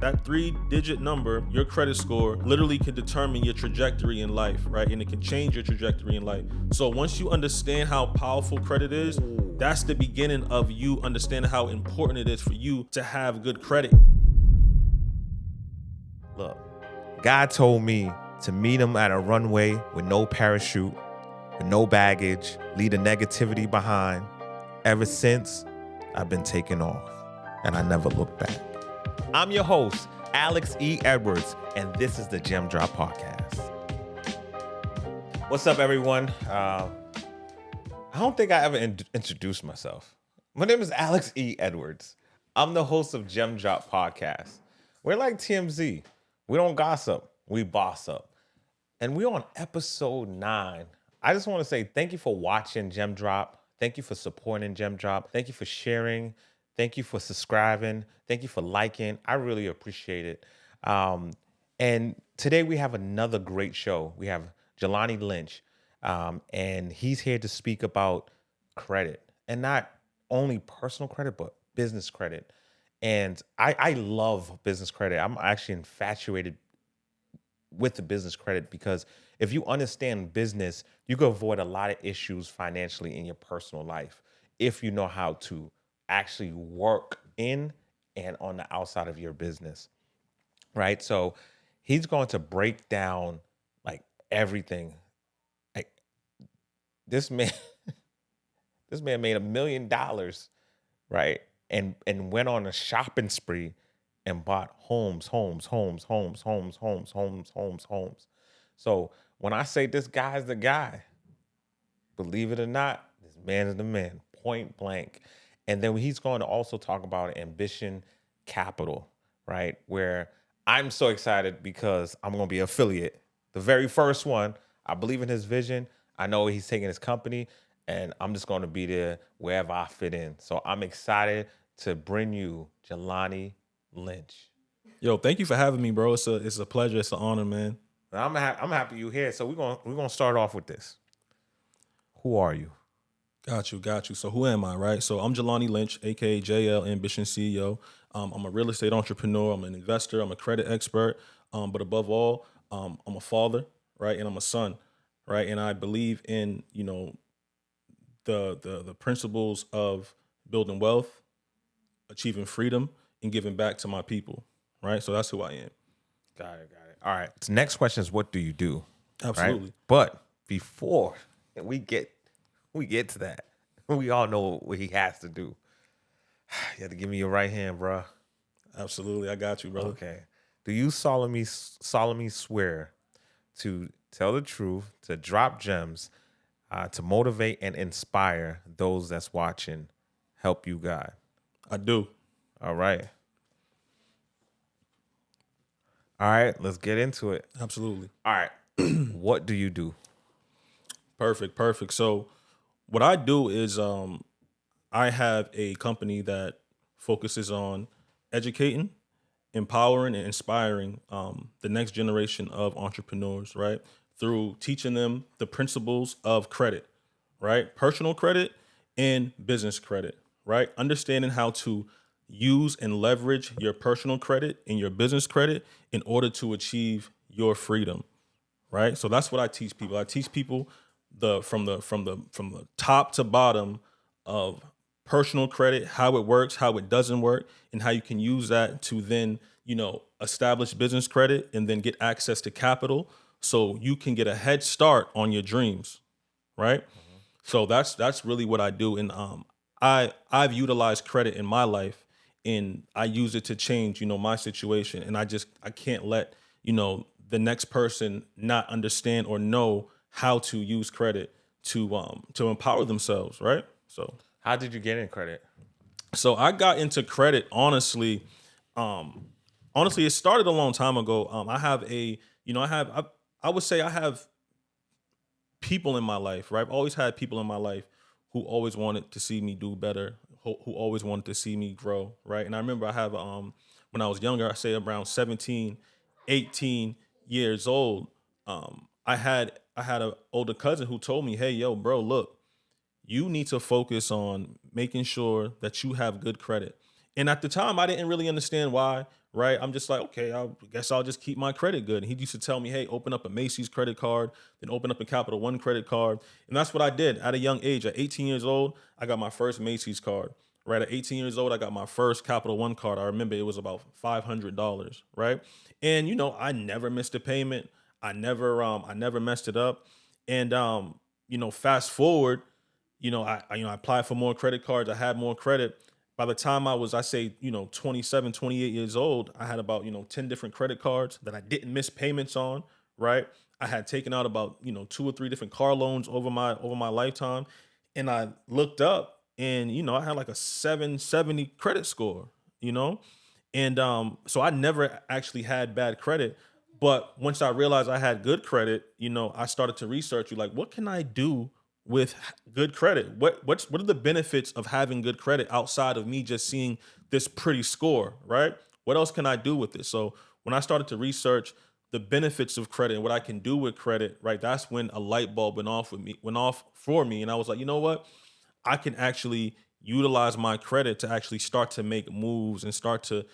That 3-digit number, your credit score, literally can determine your trajectory in life, right? And it can change your trajectory in life. So once you understand how powerful credit is, that's the beginning of you understanding how important it is for you to have good credit. Look, God told me to meet him at a runway with no parachute, with no baggage, leave the negativity behind. Ever since, I've been taking off, and I never looked back. I'm your host, Alex E. Edwards, and this is the Gem Drop Podcast. What's up, everyone? I don't think I ever introduced myself. My name is Alex E. Edwards. I'm the host of Gem Drop Podcast. We're like TMZ. We don't gossip, we boss up. And we're on episode 9. I just want to say thank you for watching Gem Drop. Thank you for supporting Gem Drop. Thank you for sharing. Thank you for subscribing. Thank you for liking. I really appreciate it. And today we have another great show. We have Jelani Lynch, and he's here to speak about credit, and not only personal credit, but business credit. And I love business credit. I'm actually infatuated with the business credit because if you understand business, you can avoid a lot of issues financially in your personal life if you know how to actually work in and on the outside of your business, right? So he's going to break down like everything. Like this man, this man made $1 million, right? And went on a shopping spree and bought homes. So when I say this guy's the guy, believe it or not, this man is the man, point blank. And then he's going to also talk about Ambition Capital, right? Where I'm so excited because I'm going to be an affiliate. The very first one, I believe in his vision. I know he's taking his company, and I'm just going to be there wherever I fit in. So I'm excited to bring you Jelani Lynch. Yo, thank you for having me, bro. It's a pleasure. It's an honor, man. I'm happy you're here. So we're gonna start off with this. Who are you? Got you. So who am I, right? So I'm Jelani Lynch, aka JL Ambition CEO. I'm a real estate entrepreneur. I'm an investor. I'm a credit expert. But above all, I'm a father, right? And I'm a son, right? And I believe in the principles of building wealth, achieving freedom, and giving back to my people, right? So that's who I am. Got it. All right. So next question is, what do you do? Absolutely. Right? But before we get to that, we all know what he has to do. You have to give me your right hand, bro. Absolutely. I got you, brother. Okay. Do you solemnly swear to tell the truth, to drop gems, to motivate and inspire those that's watching, help you God? I do. All right. All right, let's get into it. Absolutely. All right. What do you do? Perfect. So what I do is I have a company that focuses on educating, empowering, and inspiring the next generation of entrepreneurs, right? Through teaching them the principles of credit, right? Personal credit and business credit, right? Understanding how to use and leverage your personal credit and your business credit in order to achieve your freedom, right? So that's what I teach people. I teach people from the top to bottom of personal credit, how it works, how it doesn't work, and how you can use that to then, establish business credit and then get access to capital so you can get a head start on your dreams, right? Mm-hmm. So that's really what I do. And I've utilized credit in my life, and I use it to change, my situation. And I can't let, the next person not understand or know how to use credit to empower themselves, right? So how did you get in credit? So I got into credit, honestly, it started a long time ago. I would say I have people in my life, right? I've always had people in my life who always wanted to see me do better, who always wanted to see me grow, right? And I remember I have, when I was younger, I say around 17, 18 years old, I had an older cousin who told me, hey, yo, bro, look, you need to focus on making sure that you have good credit. And at the time, I didn't really understand why, right? I'm just like, okay, I guess I'll just keep my credit good. And he used to tell me, hey, open up a Macy's credit card, then open up a Capital One credit card. And that's what I did at a young age. At 18 years old, I got my first Macy's card. Right at 18 years old, I got my first Capital One card. I remember it was about $500, right? And I never missed a payment. I never messed it up. And fast forward, I applied for more credit cards. I had more credit. By the time I was, I say, 27, 28 years old, I had about, 10 different credit cards that I didn't miss payments on, right? I had taken out about, two or three different car loans over my lifetime. And I looked up and, I had like a 770 credit score, you know? And so I never actually had bad credit. But once I realized I had good credit, I started to research like, what can I do with good credit? What are the benefits of having good credit outside of me just seeing this pretty score, right? What else can I do with this? So when I started to research the benefits of credit and what I can do with credit, right? That's when a light bulb went off for me. And I was like, you know what? I can actually utilize my credit to actually start to make moves and start to,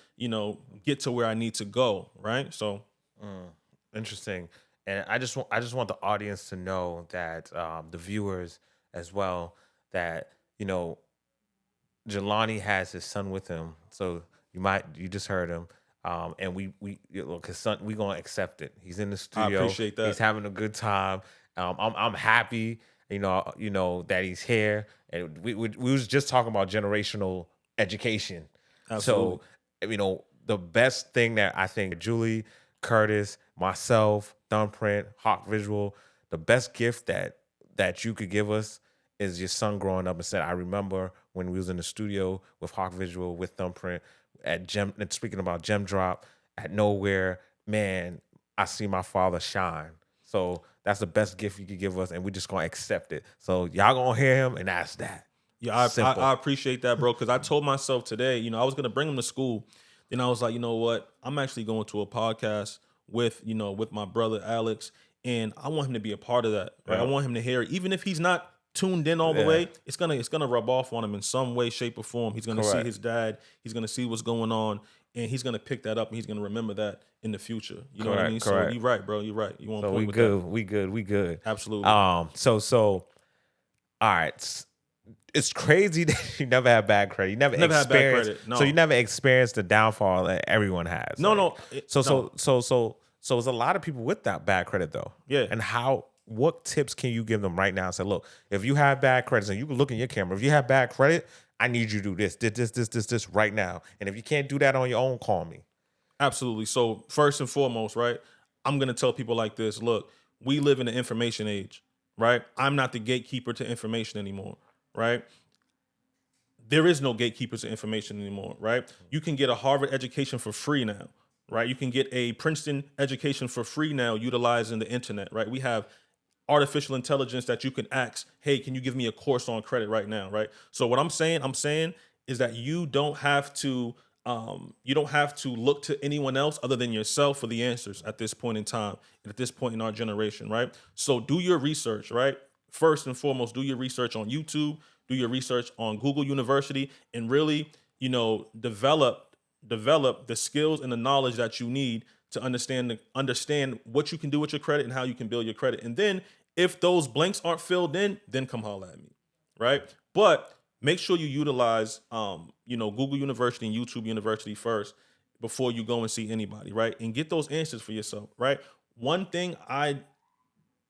get to where I need to go, right? So Interesting. And I just want the audience to know that the viewers as well that Jelani has his son with him. So you just heard him. And look, his son, we gonna accept it. He's in the I studio. appreciate that. He's having a good time. I'm happy. That he's here. And we was just talking about generational education. Absolutely. So the best thing that I think Julie, Curtis, myself, Thumbprint, Hawk Visual, the best gift that you could give us is your son growing up and said, I remember when we was in the studio with Hawk Visual, with Thumbprint, at Gem, and speaking about Gem Drop, at Nowhere, man, I see my father shine. So that's the best gift you could give us, and we're just gonna accept it. So y'all gonna hear him, and that's that. Yeah, I Simple. I appreciate that, bro. Because I told myself today, I was gonna bring him to school. Then I was like, you know what? I'm actually going to a podcast with my brother Alex, and I want him to be a part of that. Right? I Yeah. want him to hear, it. Even if he's not tuned in all the Yeah. way, it's gonna rub off on him in some way, shape, or form. He's gonna see Correct. his dad. He's gonna see what's going on, and he's gonna pick that up, and he's gonna remember that in the future. You know what I mean? Correct. So you're right, bro. You're right. You want to So point we with good. that? We good. Absolutely. So all right. It's crazy that you never had bad credit. You never Never had bad experienced. credit, no. So you never experienced the downfall that everyone has. No, Like, no. So there's a lot of people with that bad credit though. Yeah. And what tips can you give them right now? Say, look, if you have bad credit, and you can look in your camera, if you have bad credit, I need you to do this right now. And if you can't do that on your own, call me. Absolutely. So first and foremost, right, I'm going to tell people like this. Look, we live in an information age, right? I'm not the gatekeeper to information anymore, right? There is no gatekeepers to information anymore, right? You can get a Harvard education for free now, right? You can get a Princeton education for free now utilizing the internet, right? We have artificial intelligence that you can ask, hey, can you give me a course on credit right now, right? So what I'm saying is that you don't have to look to anyone else other than yourself for the answers at this point in time and at this point in our generation, right? So do your research, right? First and foremost, do your research on YouTube, do your research on Google University, and really, develop the skills and the knowledge that you need to understand what you can do with your credit and how you can build your credit. And then if those blanks aren't filled in, then come holler at me, right? But make sure you utilize Google University and YouTube University first before you go and see anybody, right? And get those answers for yourself, right? One thing I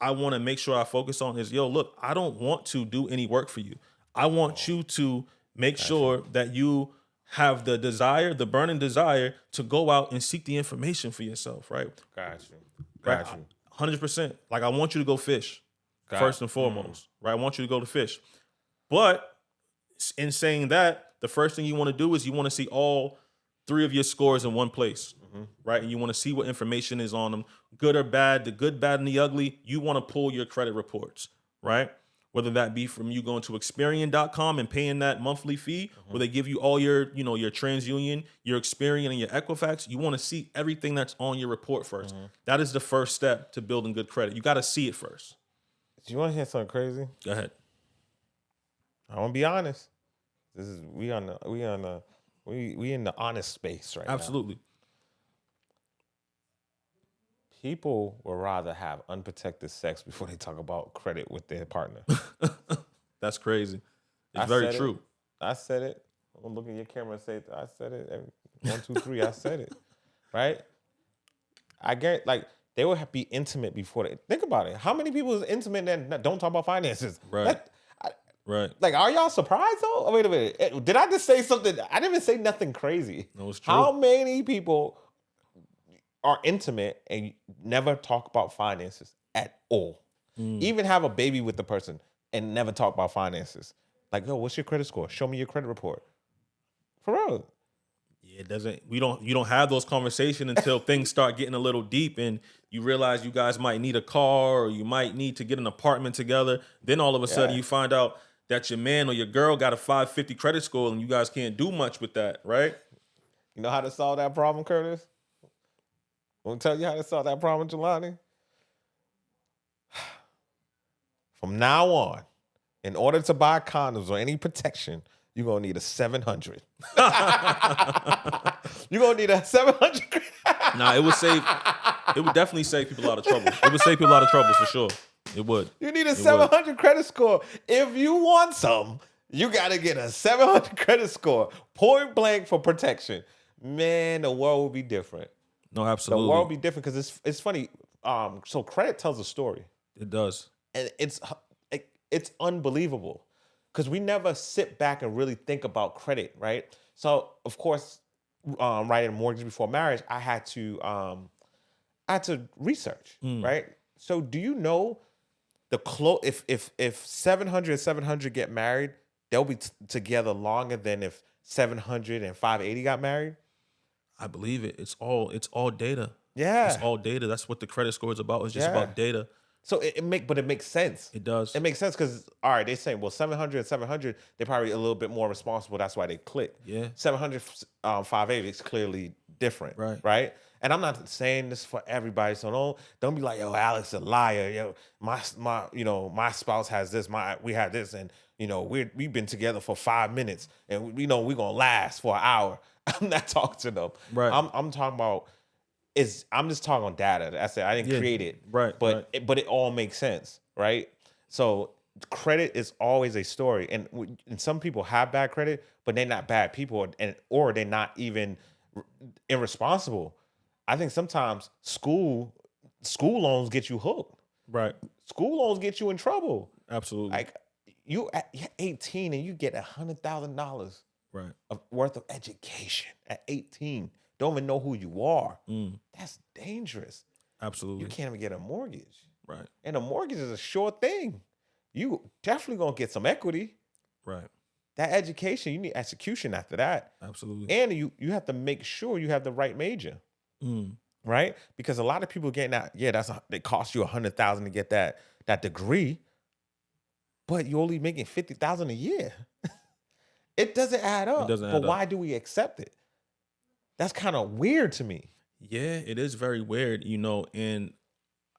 want to make sure I focus on is, look, I don't want to do any work for you. I want you to make sure that you have the burning desire to go out and seek the information for yourself, right? Got you. Right? 100%. Like, I want you to go fish first and foremost, right? I want you to go to fish. But in saying that, the first thing you want to do is you want to see all three of your scores in one place, right? And you want to see what information is on them, good or bad, the good, bad, and the ugly. You want to pull your credit reports, right? Whether that be from you going to Experian.com and paying that monthly fee, where they give you all your, your TransUnion, your Experian, and your Equifax. You want to see everything that's on your report first. That is the first step to building good credit. You got to see it first. Do you want to hear something crazy? Go ahead. I want to be honest. We in the honest space right now. Absolutely. People would rather have unprotected sex before they talk about credit with their partner. That's crazy. It's I very said it. true. I said it. I'm gonna look at your camera and say, I said it. One, two, three. I said it. Right? I get like they would be intimate before they think about it. How many people is intimate and don't talk about finances? Right. Right. Like, are y'all surprised though? Oh, wait a minute. Did I just say something? I didn't even say nothing crazy. No, it's true. How many people are intimate and never talk about finances at all? Even have a baby with the person and never talk about finances. Like, yo, what's your credit score? Show me your credit report. For real. Yeah, it doesn't. You don't have those conversations until things start getting a little deep, and you realize you guys might need a car or you might need to get an apartment together. Then all of a sudden you find out that your man or your girl got a 550 credit score, and you guys can't do much with that, right? You know how to solve that problem, Curtis? Want to tell you how to solve that problem, Jelani? From now on, in order to buy condoms or any protection, you're going to need a 700. You're going to need a 700. Nah, it would definitely save people a lot of trouble. It would save people a lot of trouble for sure. It would. You need a 700 credit score. If you want some, you got to get a 700 credit score, point blank for protection. Man, the world will be different. No, absolutely. The world will be different because it's funny. So credit tells a story. It does. And it's unbelievable because we never sit back and really think about credit, right? So of course, writing a mortgage before marriage, I had to research, right? So do you know if 700 get married, they'll be together longer than if 700 and 580 got married? I believe it. It's all data. Yeah, It's all data. That's what the credit score is about. It's just about data. So it makes sense. It does. It makes sense because, all right, they say, well, 700 and 700, they're probably a little bit more responsible. That's why they click. Yeah. 700, 580 is clearly different. Right. Right. And I'm not saying this for everybody. So don't be like, yo, Alex a liar. Yo, my spouse has this. We had this. And, we've been together for 5 minutes and we're going to last for an hour. I'm not talking to them. Right. I'm talking about, I'm just talking on data. That's it. I didn't create it. Right. But it all makes sense, right? So credit is always a story, and some people have bad credit, but they're not bad people, or they're not even irresponsible. I think sometimes school loans get you hooked. Right. School loans get you in trouble. Absolutely. Like you're 18 and you get $100,000 right. worth of education at 18. Don't even know who you are. That's dangerous. Absolutely. You can't even get a mortgage. Right. And a mortgage is a sure thing. You definitely gonna get some equity. Right. That education, you need execution after that. Absolutely. And you have to make sure you have the right major. Right? Because a lot of people getting that, they cost you $100,000 to get that degree, but you're only making $50,000 a year. It doesn't add up. But why do we accept it? That's kind of weird to me. Yeah, it is very weird, and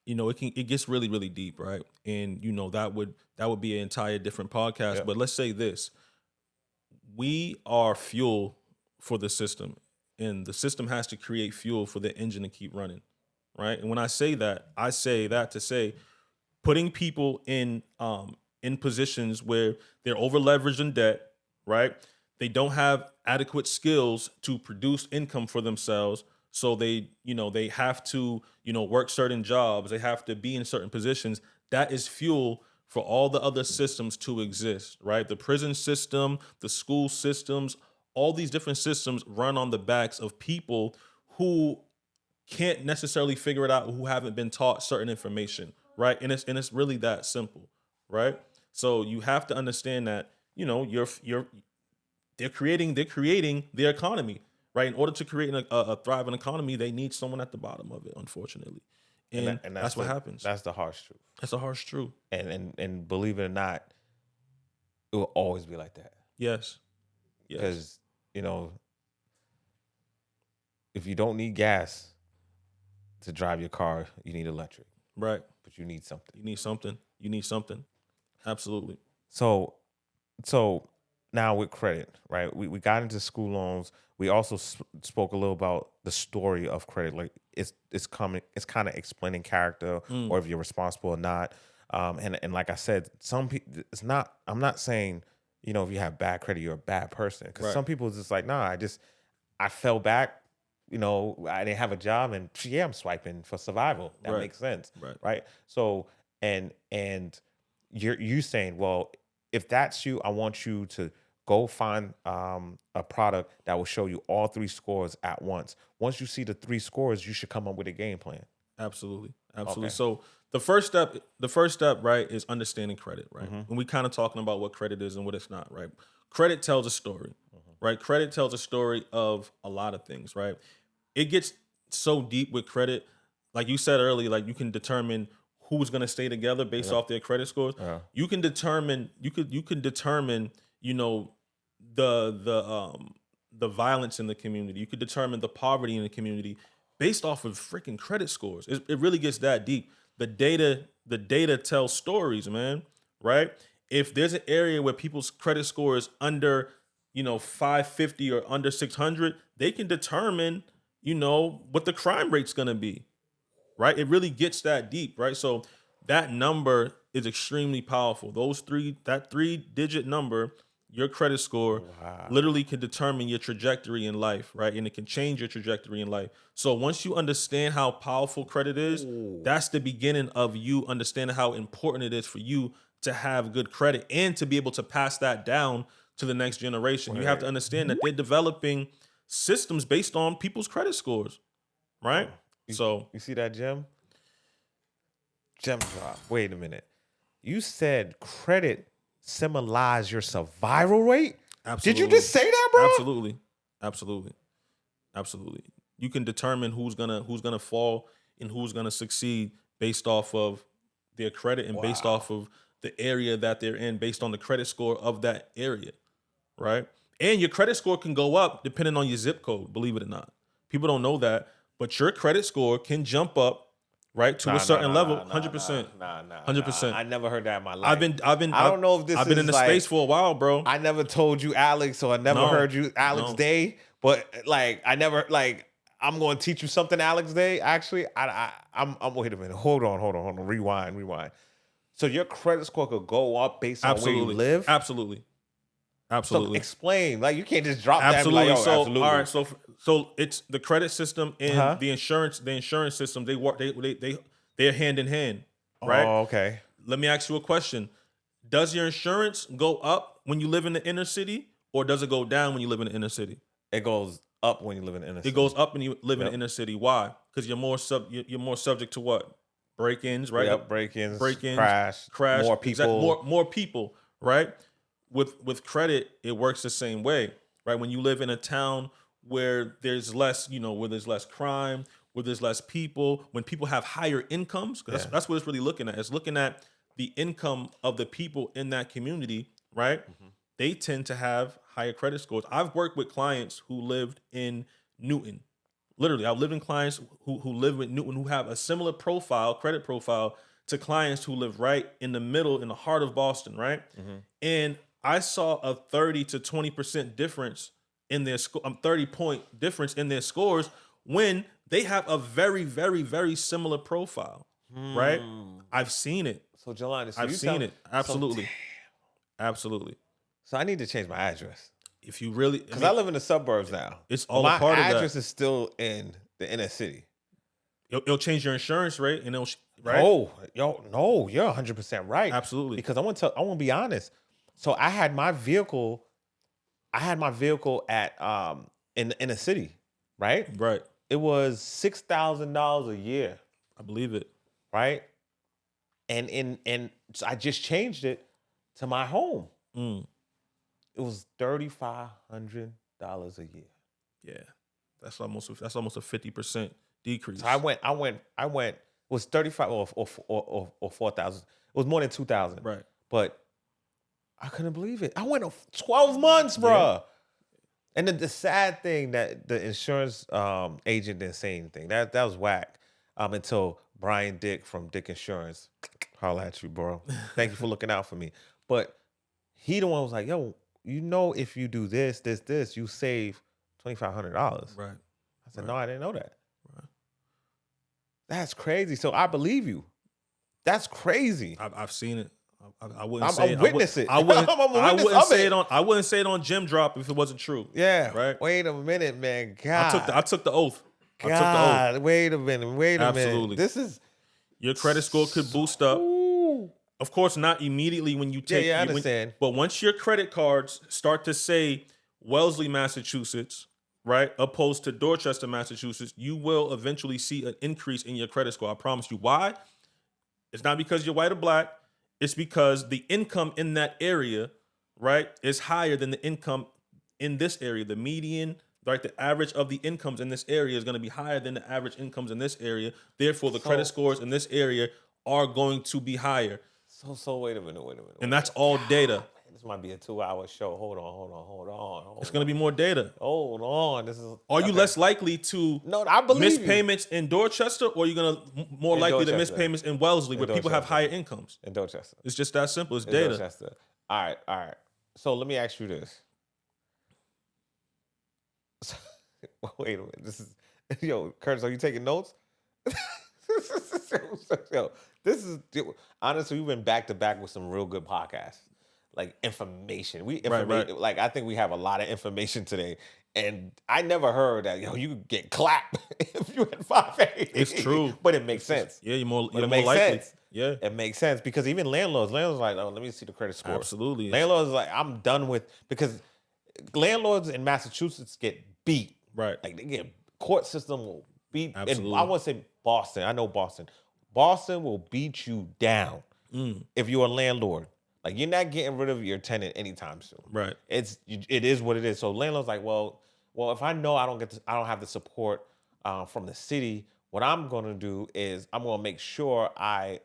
it gets really, really deep, right? And that would be an entire different podcast. Yeah. But let's say this. We are fuel for the system, and the system has to create fuel for the engine to keep running, right? And when I say that to say putting people in positions where they're over leveraged in debt, right? They don't have adequate skills to produce income for themselves. So they have to, work certain jobs. They have to be in certain positions. That is fuel for all the other systems to exist, right? The prison system, the school systems, all these different systems run on the backs of people who can't necessarily figure it out, who haven't been taught certain information, right? And it's really that simple, right? So you have to understand that, they're creating their economy, right? In order to create a thriving economy, they need someone at the bottom of it, unfortunately. And that's what happens. That's the harsh truth. That's a harsh truth. And believe it or not, it will always be like that. Yes. Because, if you don't need gas to drive your car, you need electric. Right. But you need something. You need something. Absolutely. So now with credit, right? We got into school loans. We also spoke a little about the story of credit, like it's kind of explaining character or if you're responsible or not. And like I said, some people, it's not. I'm not saying if you have bad credit, you're a bad person, because Right. some people just like, nah, I fell back. I didn't have a job, and yeah, I'm swiping for survival. That Right. makes sense, Right. right? So and you saying, well, if that's you, I want you to go find a product that will show you all three scores at once. Once you see the three scores, you should come up with a game plan. Absolutely. Absolutely. Okay. So the first step, right, is understanding credit, right? And we kind of talking about what credit is and what it's not, right? Credit tells a story, right? Credit tells a story of a lot of things, right? It gets so deep with credit. Like you said earlier, like you can determine who's going to stay together based off their credit scores. Yeah. You can determine, you know, the violence in the community. You could determine the poverty in the community based off of freaking credit scores. It really gets that deep. The data tells stories, man. Right? If there's an area where people's credit score is under, 550 or under 600, they can determine, what the crime rate's gonna be. Right? It really gets that deep, right? So that number is extremely powerful. That 3-digit number, your credit score, literally can determine your trajectory in life, right? And it can change your trajectory in life. So once you understand how powerful credit is, that's the beginning of you understanding how important it is for you to have good credit and to be able to pass that down to the next generation. You have to understand that they're developing systems based on people's credit scores, right? So You see that gem? Gem drop. Wait a minute. You said credit symbolize your survival rate? absolutely. Did you just say that, bro? Absolutely. Absolutely. Absolutely. You can determine who's gonna fall and who's gonna succeed based off of their credit and based off of the area that they're in, based on the credit score of that area, right? And your credit score can go up depending on your zip code, believe it or not. People don't know that, but your credit score can jump up, right, to a certain level, 100%. Nah. 100%. I never heard that in my life. I don't know if this I've been is in the like, space for a while, bro. I never told you Alex, or I never No, heard you Alex no. Day, but like I never like I'm going to teach you something Alex Day. Actually, I'm wait a minute. Hold on. Rewind. So your credit score could go up based on where you Absolutely. live? Absolutely. Absolutely. So explain. Like you can't just drop that and be Absolutely. like, So absolutely. all right. So it's the credit system and Uh-huh. the insurance system. They work. They're hand in hand, right? Oh, okay. Let me ask you a question. Does your insurance go up when you live in the inner city, or does it go down when you live in the inner city? It goes up when you live in the inner city. It goes up when you live in Yep. the inner city. Why? Because you're more subject to what? Break-ins, right? Yep, break-ins, crash, more people. more people, right? With credit, it works the same way, right? When you live in a town where there's less, where there's less crime, where there's less people, when people have higher incomes, because Yeah. that's what it's really looking at. It's looking at the income of the people in that community, right? They tend to have higher credit scores. I've worked with clients who lived in Newton. Literally, I've lived in clients who live in Newton who have a similar credit profile to clients who live right in the middle, in the heart of Boston, right? And I saw a 30 to 20% difference in their 30-point difference in their scores when they have a very, very, very similar profile, right? I've seen it. So Jelani, so I've you seen tell- it. Absolutely. So, Absolutely. so I need to change my address. If you really, Because I live in the suburbs now. It's all my a part of that. address is still in the inner city. It'll change your insurance rate, and right. Oh, no, you're 100% right. Absolutely. Because I want to be honest. So I had my vehicle at in a city, right? Right. It was $6,000 a year, I believe it. right? And so I just changed it to my home. It was $3,500 a year. Yeah. That's almost a 50% decrease. So I went. It was 35 or 4,000. It was more than 2,000. Right. But I couldn't believe it. I went 12 months, bro. Yeah. And the sad thing that the insurance agent didn't say anything. That was whack. Until Brian Dick from Dick Insurance, holla at you, bro. Thank you for looking out for me. But he the one was like, yo, if you do this, you save $2,500. Right. I said, Right. no, I didn't know that. Right. That's crazy. So I believe you. That's crazy. I've seen it. I wouldn't I'm say a witness it. I wouldn't. I'm a I witness wouldn't of say it. it on. I wouldn't say it on Gym Drop if it wasn't true. Yeah. Right. Wait a minute, man. God. I took the oath. I took the oath. God. Wait a minute. Absolutely. This is Your credit score could boost up. Ooh. Of course, not immediately when you take. Yeah, I understand. But once your credit cards start to say Wellesley, Massachusetts, right, opposed to Dorchester, Massachusetts, you will eventually see an increase in your credit score. I promise you. Why? It's not because you're white or black. It's because the income in that area, right, is higher than the income in this area. The median, right, the average of the incomes in this area is going to be higher than the average incomes in this area. Therefore, the credit scores in this area are going to be higher. So wait a minute. And that's all data. This might be a 2-hour show. Hold on. It's going to be more data. Hold on. This is. Are you less likely to I believe miss you. payments in Dorchester, or are you going to more In likely to miss Dorchester. payments in Wellesley, where people have Dorchester. higher incomes? In Dorchester. It's just that simple. It's In data. Dorchester. All right. So let me ask you this. Wait a minute. This is Curtis. Are you taking notes? Yo, this is honestly, we've been back to back with some real good podcasts, like information. Right. Like I think we have a lot of information today, and I never heard that you could get clapped if you had 5A. It's true, but it makes sense. Yeah, you're more But it likely. makes sense. Yeah, It makes sense because even landlords like, oh, let me see the credit score. absolutely. Landlords like, I'm done with because landlords in Massachusetts get beat. Right. Like they get court system will beat. Absolutely. And I want to say Boston. I know Boston. Boston will beat you down if you're a landlord. Like you're not getting rid of your tenant anytime soon. Right. It is what it is. So landlords like, well, if I know I don't have the support from the city, what I'm going to do is I'm going to make sure I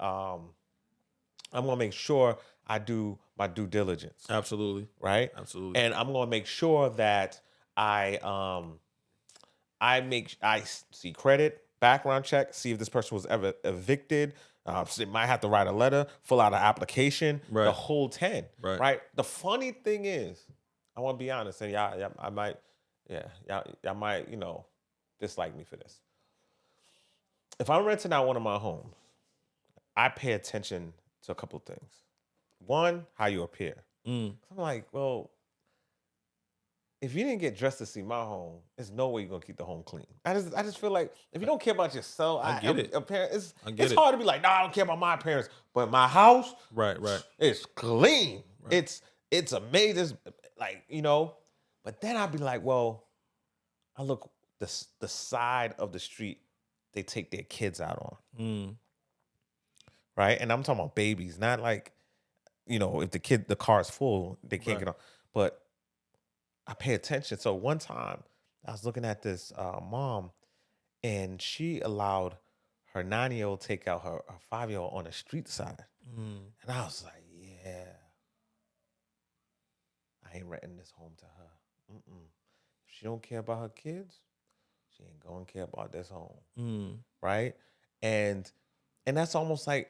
do my due diligence. Absolutely. Right? Absolutely. And I'm going to make sure that I see credit, background check, see if this person was ever evicted. So they might have to write a letter, fill out an application, Right. the whole 10. Right. The funny thing is, I want to be honest, and y'all might dislike me for this. If I'm renting out one of my homes, I pay attention to a couple of things. One, how you appear. I'm like, well, if you didn't get dressed to see my home, there's no way you're gonna keep the home clean. I just feel like if you don't care about yourself, I get it. It's hard to be like, no, I don't care about my parents, but my house, Right. it's clean. Right. It's amazing. Like, but then I'd be like, well, I look the side of the street they take their kids out on. Right? And I'm talking about babies, not like, if the car is full, they can't get on. But I pay attention. So one time I was looking at this mom, and she allowed her 9-year-old take out her 5-year-old on the street side. And I was like, yeah, I ain't renting this home to her. If she don't care about her kids, she ain't gonna care about this home. Right? And that's almost like,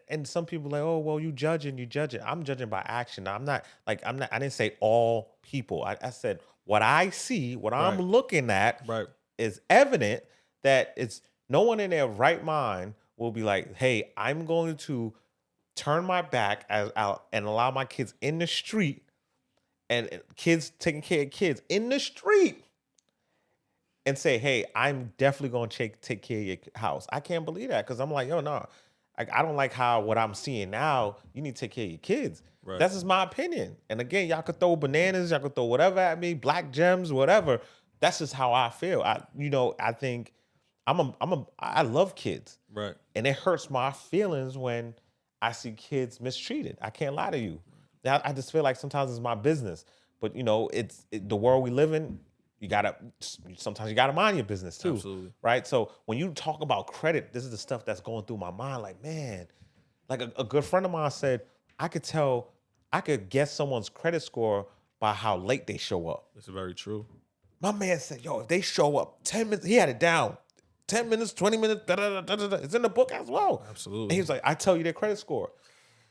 and some people like, oh, well, you judging. I'm judging by action. I didn't say all people. I said what I see, what I'm looking at is evident that it's no one in their right mind will be like, hey, I'm going to turn my back out and allow my kids in the street and kids taking care of kids in the street and say, hey, I'm definitely going to take care of your house. I can't believe that because I'm like, yo, no. I don't like what I'm seeing now. You need to take care of your kids. Right. That's just my opinion. And again, y'all could throw bananas, y'all could throw whatever at me, black gems, whatever. That's just how I feel. I think I love kids. Right. And it hurts my feelings when I see kids mistreated. I can't lie to you. I just feel like sometimes it's my business. But it's the world we live in. Sometimes you gotta mind your business too. Absolutely. Right? So when you talk about credit, this is the stuff that's going through my mind. Like, man, like a good friend of mine said, I could guess someone's credit score by how late they show up. That's very true. My man said, yo, if they show up 10 minutes, he had it down. 10 minutes, 20 minutes, it's in the book as well. Absolutely. And he was like, I tell you their credit score.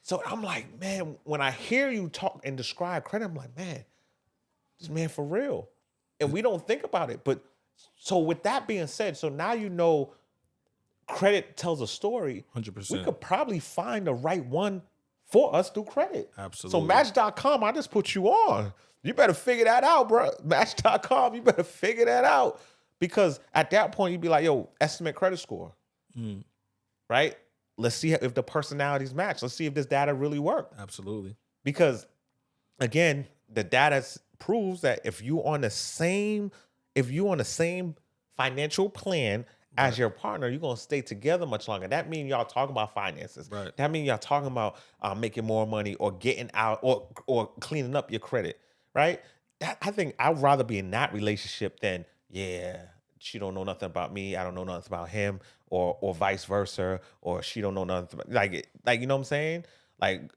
So I'm like, man, when I hear you talk and describe credit, I'm like, man, man, for real. And we don't think about it. But so with that being said, so now you know credit tells a story. 100%. We could probably find the right one for us through credit. Absolutely. So Match.com, I just put you on. You better figure that out, bro. Match.com, you better figure that out. Because at that point, you'd be like, yo, estimate credit score. Right? Let's see if the personalities match. Let's see if this data really worked. Absolutely. Because again, the data proves that if you on the same financial plan as your partner, you're gonna stay together much longer. That means y'all talking about finances. Right. That means y'all talking about making more money or getting out or cleaning up your credit. Right? I think I'd rather be in that relationship than she don't know nothing about me. I don't know nothing about him, or vice versa, or she don't know nothing about, like you know what I'm saying? Like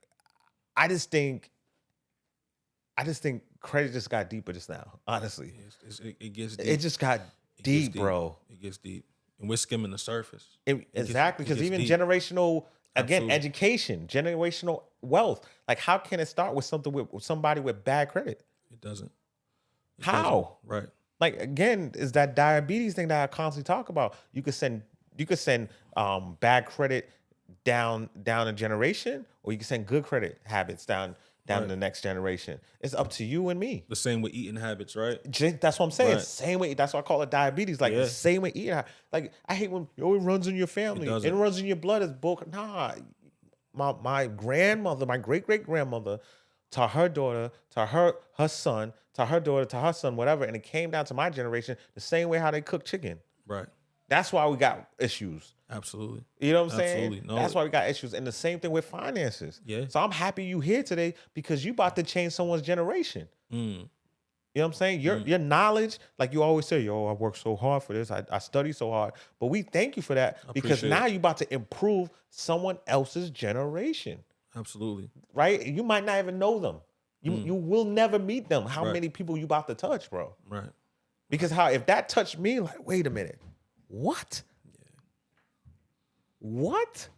I just think credit just got deeper just now. Honestly, It gets deep. it just got deep, bro. It gets deep, and we're skimming the surface. Exactly, because even deep. generational, again, Absolutely. education, generational wealth. Like, how can it start with somebody with bad credit? It doesn't. It How? doesn't. Right. Like, again, is that diabetes thing that I constantly talk about. You could send bad credit down a generation, or you can send good credit habits down to the next generation. It's up to you and me. The same with eating habits, right? That's what I'm saying. Right. Same way. That's why I call it diabetes. Like the same way eating. Like, I hate when it runs in your family. It runs in your blood. It's book. Nah. My grandmother, my great grandmother, to her daughter, to her son, to her daughter, to her son, whatever, and it came down to my generation the same way how they cook chicken. Right. That's why we got issues. Absolutely. You know what I'm saying? Absolutely. No. That's why we got issues. And the same thing with finances. Yeah. So I'm happy you here today because you about to change someone's generation. You know what I'm saying? Your knowledge, like you always say, yo, I work so hard for this. I study so hard. But we thank you for that because now you're about to improve someone else's generation. Absolutely. Right? You might not even know them. You will never meet them. How many people you about to touch, bro? Right. Because if that touched me, like, wait a minute. What? What?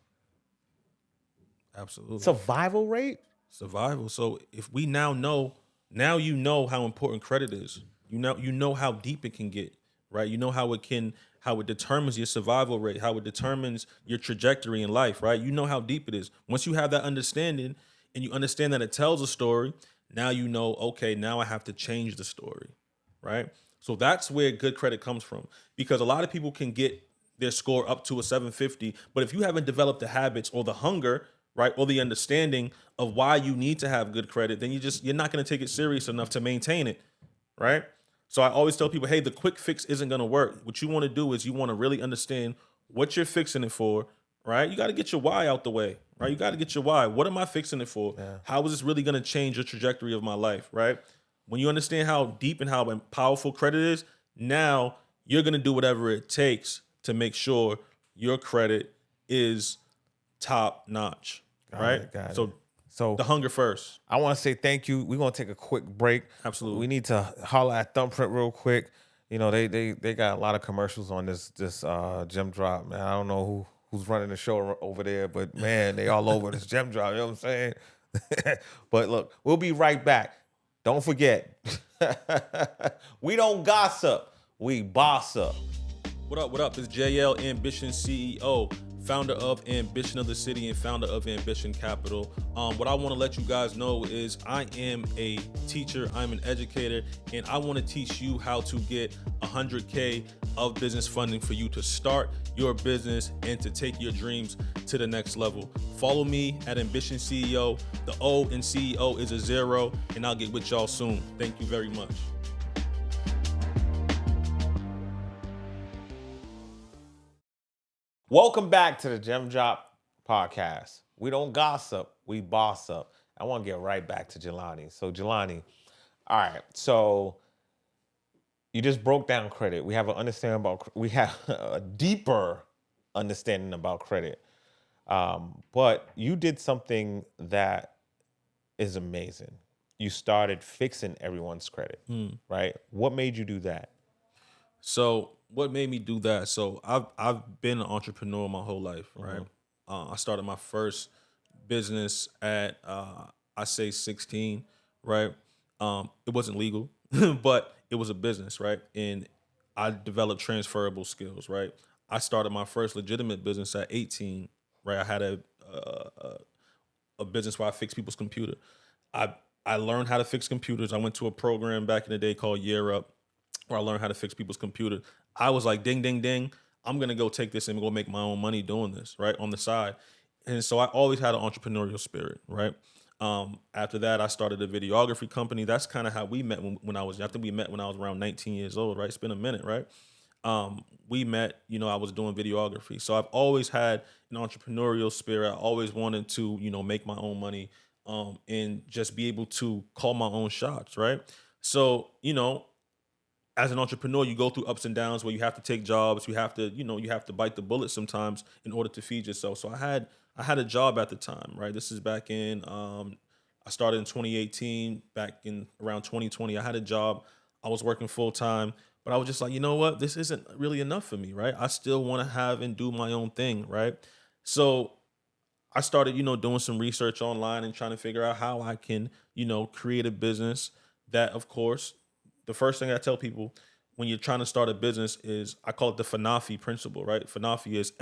Absolutely. Survival rate? Survival. So if we now you know how important credit is. You know how deep it can get, right? You know how it determines your survival rate, how it determines your trajectory in life, right? You know how deep it is. Once you have that understanding and you understand that it tells a story, now you know, okay, now I have to change the story, right? So that's where good credit comes from, because a lot of people can get their score up to a 750, but if you haven't developed the habits or the hunger, right, or the understanding of why you need to have good credit, then you're not going to take it serious enough to maintain it, right? So I always tell people, hey, the quick fix isn't going to work. What you want to do is you want to really understand what you're fixing it for, right? You got to get your why out the way, right? You got to get your why. What am I fixing it for? Yeah. How is this really going to change the trajectory of my life, right? When you understand how deep and how powerful credit is, now you're going to do whatever it takes to make sure your credit is top notch, right? Got it. So the hunger first. I want to say thank you. We're going to take a quick break. Absolutely. We need to holler at Thumbprint real quick. You know, they got a lot of commercials on this gem drop, man. I don't know who's running the show over there, but man, they all over this gem drop. You know what I'm saying? But look, we'll be right back. Don't forget, we don't gossip, we boss up. What up? It's JL, Ambition CEO, founder of Ambition of the City and founder of Ambition Capital. What I want to let you guys know is I am a teacher, I'm an educator, and I want to teach you how to get 100K of business funding for you to start your business and to take your dreams to the next level. Follow me at Ambition CEO. The O in CEO is a 0, and I'll get with y'all soon. Thank you very much. Welcome back to the Gem Drop Podcast. We don't gossip, we boss up. I want to get right back to Jelani. So Jelani, all right. So you just broke down credit. We have we have a deeper understanding about credit. But you did something that is amazing. You started fixing everyone's credit, right? What made you do that? So what made me do that? So I've been an entrepreneur my whole life, right? I started my first business at I say 16, right? It wasn't legal, but it was a business, right? And I developed transferable skills, right? I started my first legitimate business at 18, right? I had a business where I fixed people's computer. I I learned how to fix computers. I went to a program back in the day called Year Up, where I learned how to fix people's computer. I was like, ding, ding, ding. I'm gonna go take this and go make my own money doing this, right? On the side. And so I always had an entrepreneurial spirit, right? After that, I started a videography company. That's kind of how we met when I was, I think we met when I was around 19 years old, right? It's been a minute, right? We met, I was doing videography. So I've always had an entrepreneurial spirit. I always wanted to, make my own money, and just be able to call my own shots, right? So, as an entrepreneur, you go through ups and downs where you have to take jobs, you have to bite the bullet sometimes in order to feed yourself. So I had a job at the time, right? This is back in I started in 2018, back in around 2020. I had a job. I was working full time, but I was just like, you know what? This isn't really enough for me, right? I still want to have and do my own thing, right? So I started, doing some research online and trying to figure out how I can, create a business that, of course, the first thing I tell people when you're trying to start a business is I call it the FANAFI principle, right? FANAFI is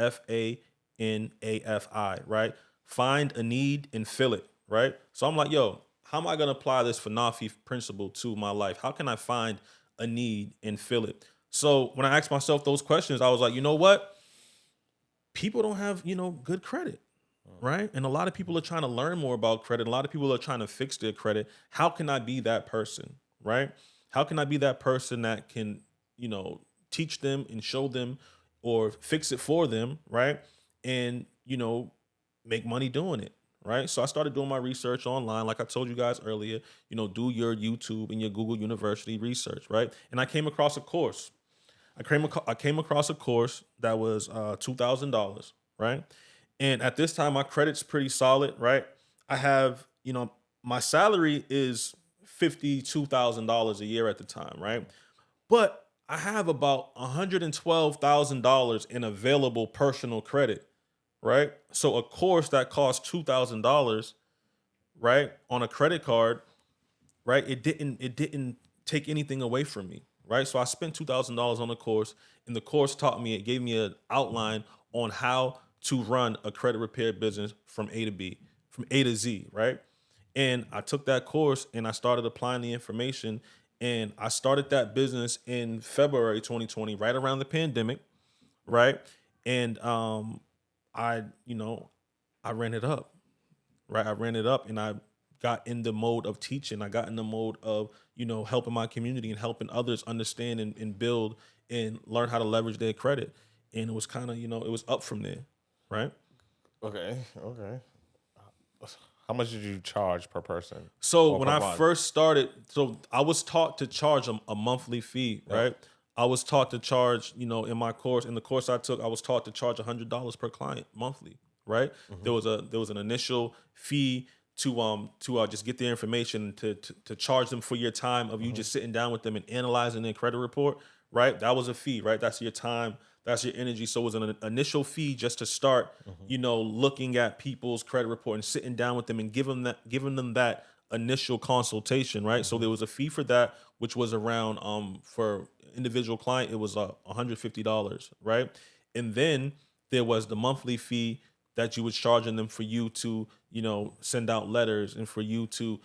FANAFI, right? Find a need and fill it, right? So I'm like, yo, how am I going to apply this FANAFI principle to my life? How can I find a need and fill it? So when I asked myself those questions, I was like, you know what? People don't have, good credit, right? And a lot of people are trying to learn more about credit. A lot of people are trying to fix their credit. How can I be that person, right? How can I be that person that can, teach them and show them or fix it for them, right? And, make money doing it, right? So I started doing my research online, like I told you guys earlier, do your YouTube and your Google University research, right? And I came across a course. I came across a course that was $2,000, right? And at this time, my credit's pretty solid, right? I have, my salary is $52,000 a year at the time, right? But I have about $112,000 in available personal credit, right? So a course that costs $2,000, right, on a credit card, right? It didn't take anything away from me, right? So I spent $2,000 on the course, and the course taught me, it gave me an outline on how to run a credit repair business from A to B, from A to Z, right? And I took that course and I started applying the information, and I started that business in February 2020, right around the pandemic, right? And I, I ran it up, right? I ran it up and I got in the mode of teaching. I got in the mode of, helping my community and helping others understand and build and learn how to leverage their credit. And it was kind of, it was up from there, right? Okay, okay. How much did you charge per person So or when per I month? first started, so I was taught to charge a monthly fee, Yeah. right? I was taught to charge, in my course, in the course I took, I was taught to charge $100 per client monthly, right? Mm-hmm. There was an initial fee to just get their information to charge them for your time of you Mm-hmm. just sitting down with them and analyzing their credit report, right? That was a fee, right? That's your time, that's your energy. So it was an initial fee just to start, Mm-hmm. looking at people's credit report and sitting down with them and giving them that initial consultation, right? So Mm-hmm. there was a fee for that, which was around for individual client, it was $150, right? And then there was the monthly fee that you was charging them for you to, send out letters and for you to,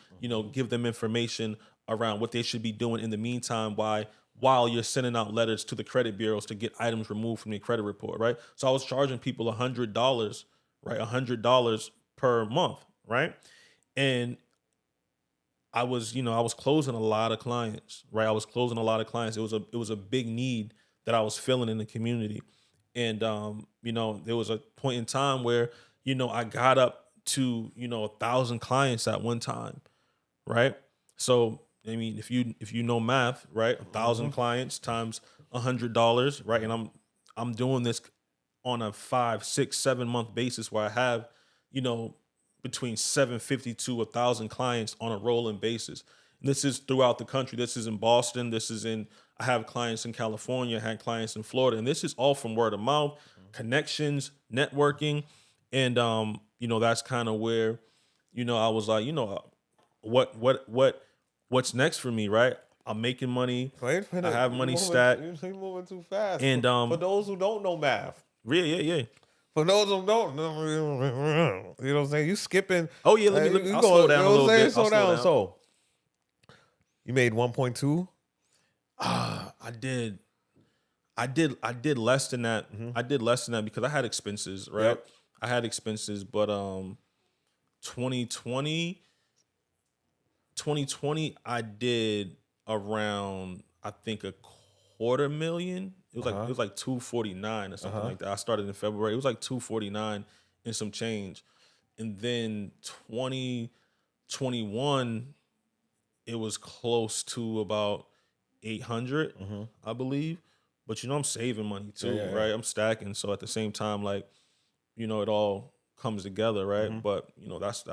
give them information around what they should be doing in the meantime, while you're sending out letters to the credit bureaus to get items removed from their credit report, right? So I was charging people $100, right? $100 per month, right? And I was closing a lot of clients, right? I was closing a lot of clients. It was a big need that I was filling in the community. And there was a point in time where, I got up to, 1,000 clients at one time, right? So I mean, if you know math, right? A Mm-hmm. thousand clients times $100, right? And I'm doing this on a 5, 6, 7 month basis where I have, you know, between 750 to 1,000 clients on a rolling basis. And this is throughout the country. This is in Boston. I have clients in California, I had clients in Florida, and this is all from word of mouth, connections, networking. And, that's kind of where, I was like, what what's next for me, right? I'm making money. Wait a I minute. have money stacked. You're moving too fast. And For those who don't know math, yeah. for those who don't, you know what I'm saying? You skipping. Oh yeah, let me You I'll go, slow down you a know what little I'm saying? bit. Slow I'll slow down. down. So you made 1.2. I did less than that. I did less than that because I had expenses, right? Yep. I had expenses, but 2020 2020 I did around, I think, a quarter million. It was like 249 or something like that. I started in February. It was like 249 and some change. And then 2021 it was close to about 800, I believe. But I'm saving money too, yeah. right? I'm stacking. So at the same time, like, it all comes together, right? But that's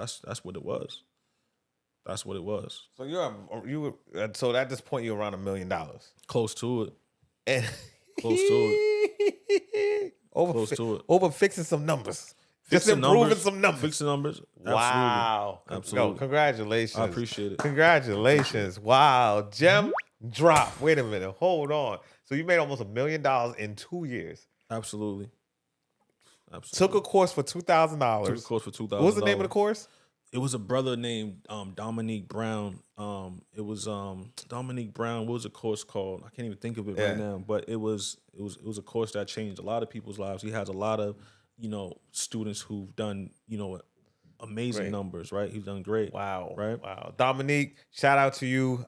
what it was. That's what it was. So so at this point you're around $1 million. Close to it. And Close to it. Close to it. over fixing some numbers. Just Fixing improving numbers, some numbers. Fixing numbers. Wow. Absolutely. No, congratulations. I appreciate it. Congratulations. Wow. Gem drop. Wait a minute. Hold on. So you made almost $1 million in 2 years. Absolutely. Took a course for $2,000. Took a course for $2,000. What was the name of the course? It was a brother named Dominique Brown. It was Dominique Brown. What was the course called? I can't even think of it right now. But it was a course that changed a lot of people's lives. He has a lot of students who've done amazing numbers. Right, he's done great. Wow. Right. Wow. Dominique, shout out to you.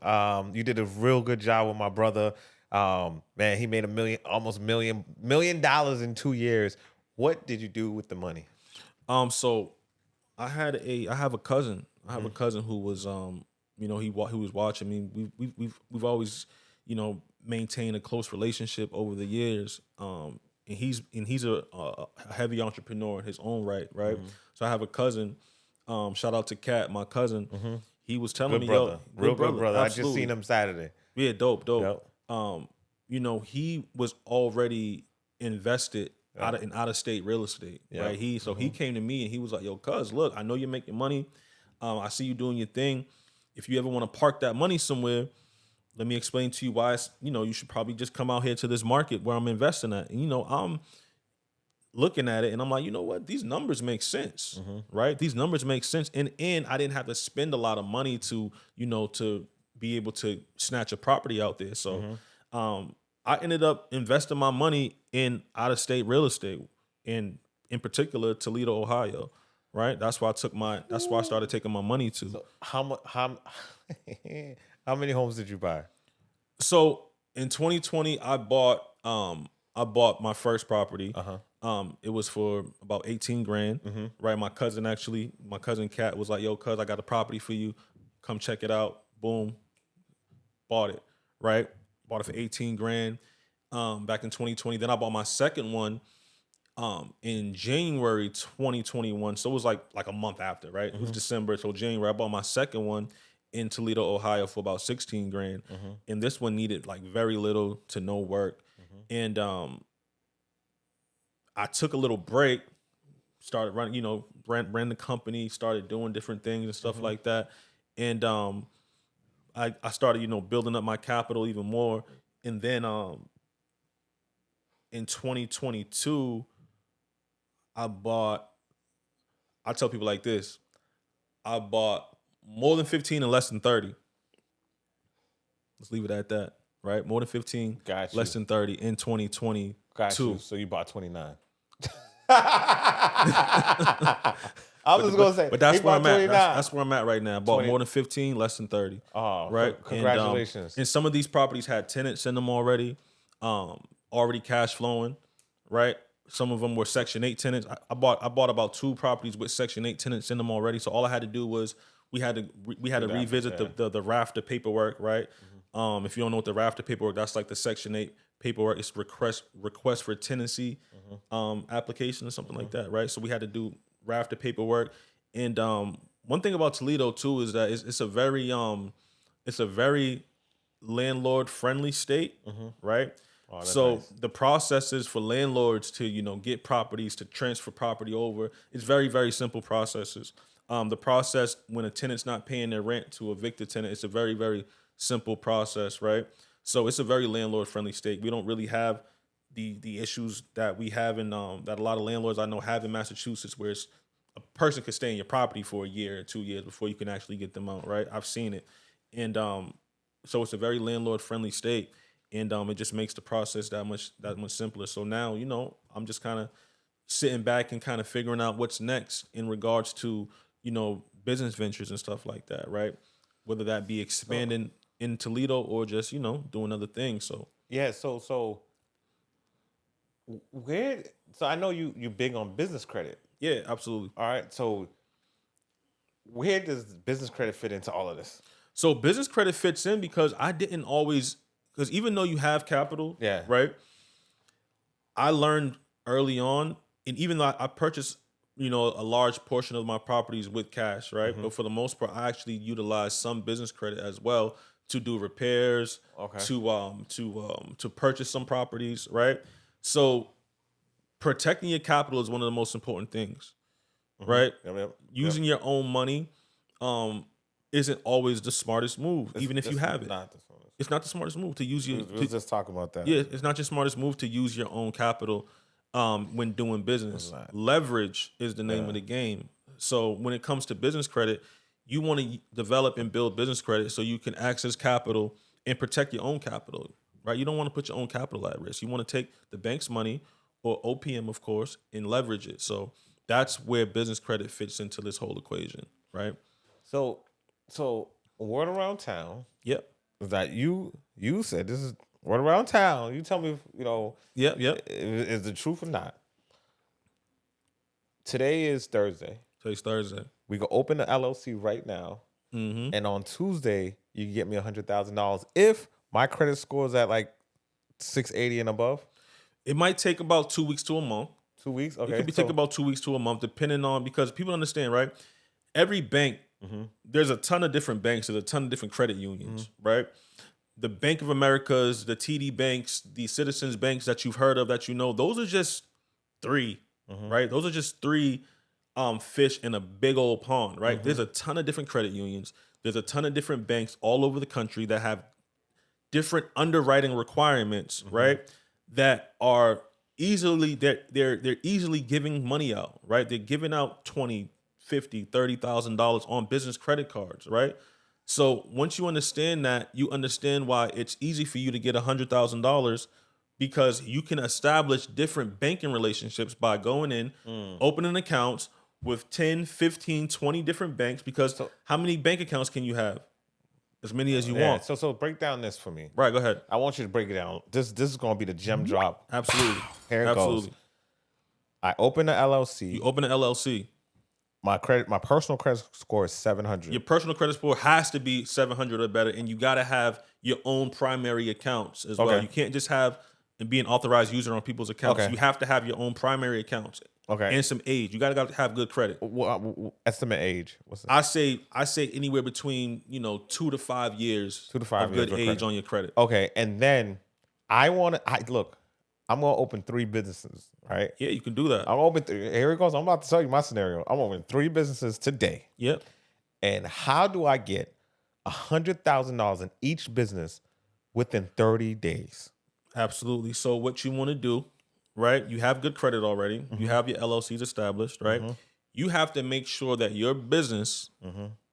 You did a real good job with my brother. Man, he made almost $1 million in 2 years. What did you do with the money? So I have a cousin. I have a cousin who was he was watching me. We've always maintained a close relationship over the years. And he's a heavy entrepreneur in his own right. So I have a cousin. Shout out to Kat, my cousin. He was telling me, brother. yo, Good brother. Absolutely. I just seen him Saturday. Yeah, dope. Yep. He was already invested in out of state real estate, right? He came to me and he was like, "Yo, cuz, look, I know you're making money. I see you doing your thing. If you ever want to park that money somewhere, let me explain to you why. You should probably just come out here to this market where I'm investing at." And I'm looking at it and I'm like, you know what? These numbers make sense, right? These numbers make sense, and I didn't have to spend a lot of money to to be able to snatch a property out there. So, I ended up investing my money in out of state real estate, in particular Toledo, Ohio. Right. That's why I started taking my money to. So how many homes did you buy? So in 2020, I bought my first property. It was for about 18 grand. Right. My cousin Kat was like, "Yo, cuz, I got a property for you. Come check it out." Boom. Bought it. Right. Bought it for 18 grand back in 2020. Then I bought my second one in January 2021. So it was like a month after, right? It was December, so January. I bought my second one in Toledo, Ohio for about 16 grand. And this one needed like very little to no work. And I took a little break, started running, ran the company, started doing different things and stuff like that. And I started, building up my capital even more. And then in 2022, I tell people like this, I bought more than 15 and less than 30. Let's leave it at that, right? More than 15, less than 30 in 2022. Got you. So you bought 29. I was going to say, but that's where I'm 29. at. That's where I'm at right now. I bought more than 15, less than 30. Oh, right. Congratulations. And some of these properties had tenants in them already, already cash flowing, right? Some of them were Section 8 tenants. I bought about 2 properties with Section 8 tenants in them already. So all I had to do was we had to revisit the rafter paperwork, right? If you don't know what the rafter paperwork, that's like the Section 8 paperwork. It's request for tenancy application or something like that, right? So we had to do rafter paperwork. And one thing about Toledo too is that it's a very landlord friendly state, right? Oh, so nice. The processes for landlords to get properties, to transfer property over, it's very, very simple processes. The process when a tenant's not paying their rent to evict a tenant, it's a very, very simple process, right? So it's a very landlord friendly state. We don't really have the issues that we have in that a lot of landlords I know have in Massachusetts, where it's a person could stay in your property for a year or 2 years before you can actually get them out, right? I've seen it, and so it's a very landlord friendly state, and it just makes the process that much simpler. So now, I'm just kind of sitting back and kind of figuring out what's next in regards to business ventures and stuff like that, right? Whether that be expanding in Toledo or just doing other things. So Yeah. So where? So I know you big on business credit. yeah, absolutely. All right. So where does business credit fit into all of this? So business credit fits in because I didn't always, because even though you have capital, Yeah. right? I learned early on, and even though I purchased, a large portion of my properties with cash, right? But for the most part, I actually utilize some business credit as well to do repairs, Okay. to purchase some properties, right? So protecting your capital is one of the most important things, right? Yep. Using your own money isn't always the smartest move, even if you have it. Not the smartest. It's not the smartest move to use your. We'll just talk about that. Yeah, it's not your smartest move to use your own capital when doing business. Right. Leverage is the name of the game. So when it comes to business credit, you want to develop and build business credit so you can access capital and protect your own capital, right? You don't want to put your own capital at risk. You want to take the bank's money or OPM, of course, and leverage it. So that's where business credit fits into this whole equation, right? So word around town Yep. is that you said this is word around town. You tell me if Yep. is the truth or not. Today is Thursday. Today's Thursday. We can open the LLC right now, Mm-hmm. and on Tuesday you can get me $100,000 if my credit score is at like 680 and above. It might take about 2 weeks to a month. 2 weeks. Okay. It could be take about 2 weeks to a month, depending on, because people understand, right? Every bank, there's a ton of different banks, there's a ton of different credit unions, right? The Bank of Americas, the TD banks, the Citizens banks that you've heard of, that those are just three, right? Those are just three fish in a big old pond, right? There's a ton of different credit unions. There's a ton of different banks all over the country that have different underwriting requirements, right? That are easily they're easily giving money out, right? They're giving out $20, $50, $30,000 on business credit cards, right? So once you understand that, you understand why it's easy for you to get $100,000, because you can establish different banking relationships by going in, opening accounts with 10, 15, 20 different banks, because how many bank accounts can you have? As many as you want. So break down this for me. Right, go ahead. I want you to break it down. This is going to be the gem drop. Absolutely. Here it Absolutely. goes. I open the LLC. You open an LLC. My personal credit score is 700. Your personal credit score has to be 700 or better, and you got to have your own primary accounts as well. You can't just have and be an authorized user on people's accounts. You have to have your own primary accounts. Okay. And some age. You got to have good credit. Estimate age. What's that? I say anywhere between 2 to 5 years. 2 to 5 of years good with age credit. on your credit. Okay, and then look. I'm gonna open 3 businesses, right? Yeah, you can do that. I'm open. Here it goes. I'm about to tell you my scenario. I'm opening 3 businesses today. Yep. And how do I get $100,000 in each business within 30 days? Absolutely. So what you want to do, right? You have good credit already. You have your LLCs established, right? You have to make sure that your business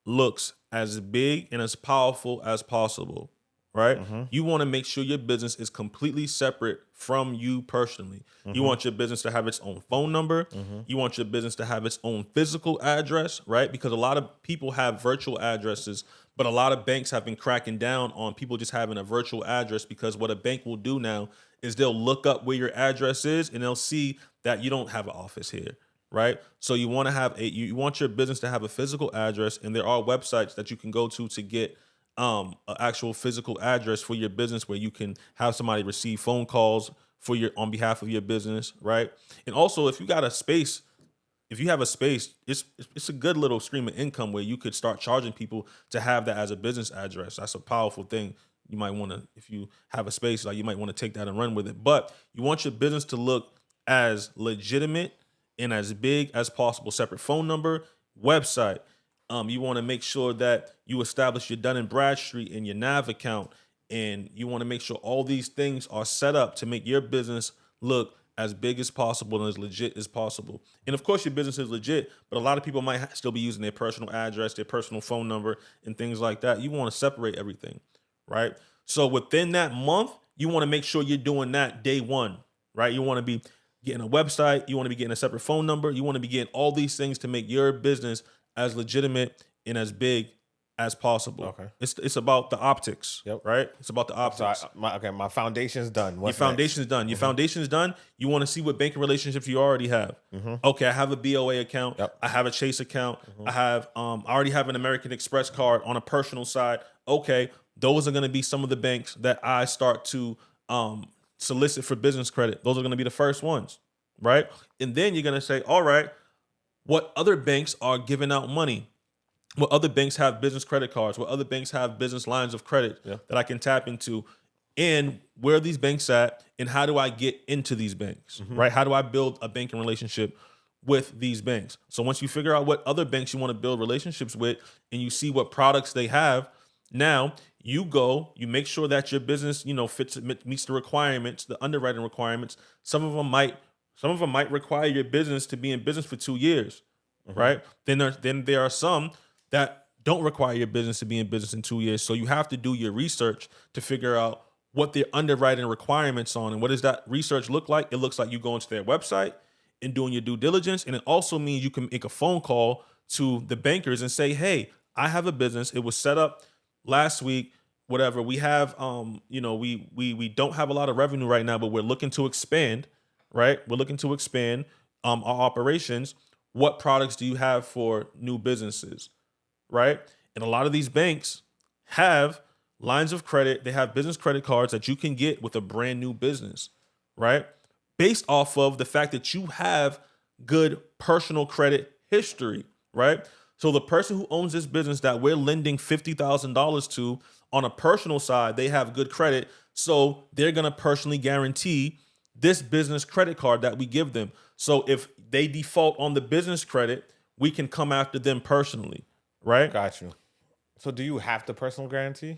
looks as big and as powerful as possible, right? You want to make sure your business is completely separate from you personally. You want your business to have its own phone number. You want your business to have its own physical address, right? Because a lot of people have virtual addresses, but a lot of banks have been cracking down on people just having a virtual address, because what a bank will do now is they'll look up where your address is and they'll see that you don't have an office here, right? So you want to have you want your business to have a physical address, and there are websites that you can go to get an actual physical address for your business, where you can have somebody receive phone calls on behalf of your business, right? And also, if you have a space, it's a good little stream of income where you could start charging people to have that as a business address. That's a powerful thing. You might want to, if you have a space, you might want to take that and run with it. But you want your business to look as legitimate and as big as possible. Separate phone number, website, You want to make sure that you establish your Dun and Bradstreet and your NAV account, and you want to make sure all these things are set up to make your business look as big as possible and as legit as possible. And of course, your business is legit, but a lot of people might still be using their personal address, their personal phone number, and things like that. You want to separate everything, right? So within that month, you want to make sure you're doing that day one, right? You want to be getting a website, you want to be getting a separate phone number, you want to be getting all these things to make your business as legitimate and as big as possible. Okay. It's about the optics, Yep. right? It's about the optics. So my foundation's done. Your foundation's done. Your foundation's done. You want to see what banking relationships you already have. Okay, I have a BOA account. Yep. I have a Chase account. I have I already have an American Express card on a personal side. Okay, those are going to be some of the banks that I start to solicit for business credit. Those are going to be the first ones, right? And then you're going to say, all right, what other banks are giving out money? What other banks have business credit cards? What other banks have business lines of credit that I can tap into? And where are these banks at? And how do I get into these banks, right? How do I build a banking relationship with these banks? So once you figure out what other banks you want to build relationships with and you see what products they have, now you make sure that your business, meets the requirements, the underwriting requirements. Some of them might require your business to be in business for 2 years, right? Then there are some that don't require your business to be in business in 2 years. So you have to do your research to figure out what their underwriting requirements on. And what does that research look like? It looks like you going to their website and doing your due diligence. And it also means you can make a phone call to the bankers and say, hey, I have a business. It was set up last week, whatever. We have, we don't have a lot of revenue right now, but we're looking to expand, right? We're looking to expand our operations. What products do you have for new businesses? Right? And a lot of these banks have lines of credit. They have business credit cards that you can get with a brand new business, right? Based off of the fact that you have good personal credit history, right? So the person who owns this business that we're lending $50,000 to on a personal side, they have good credit. So they're going to personally guarantee this business credit card that we give them. So if they default on the business credit, we can come after them personally. Right? Got you. So do you have the personal guarantee?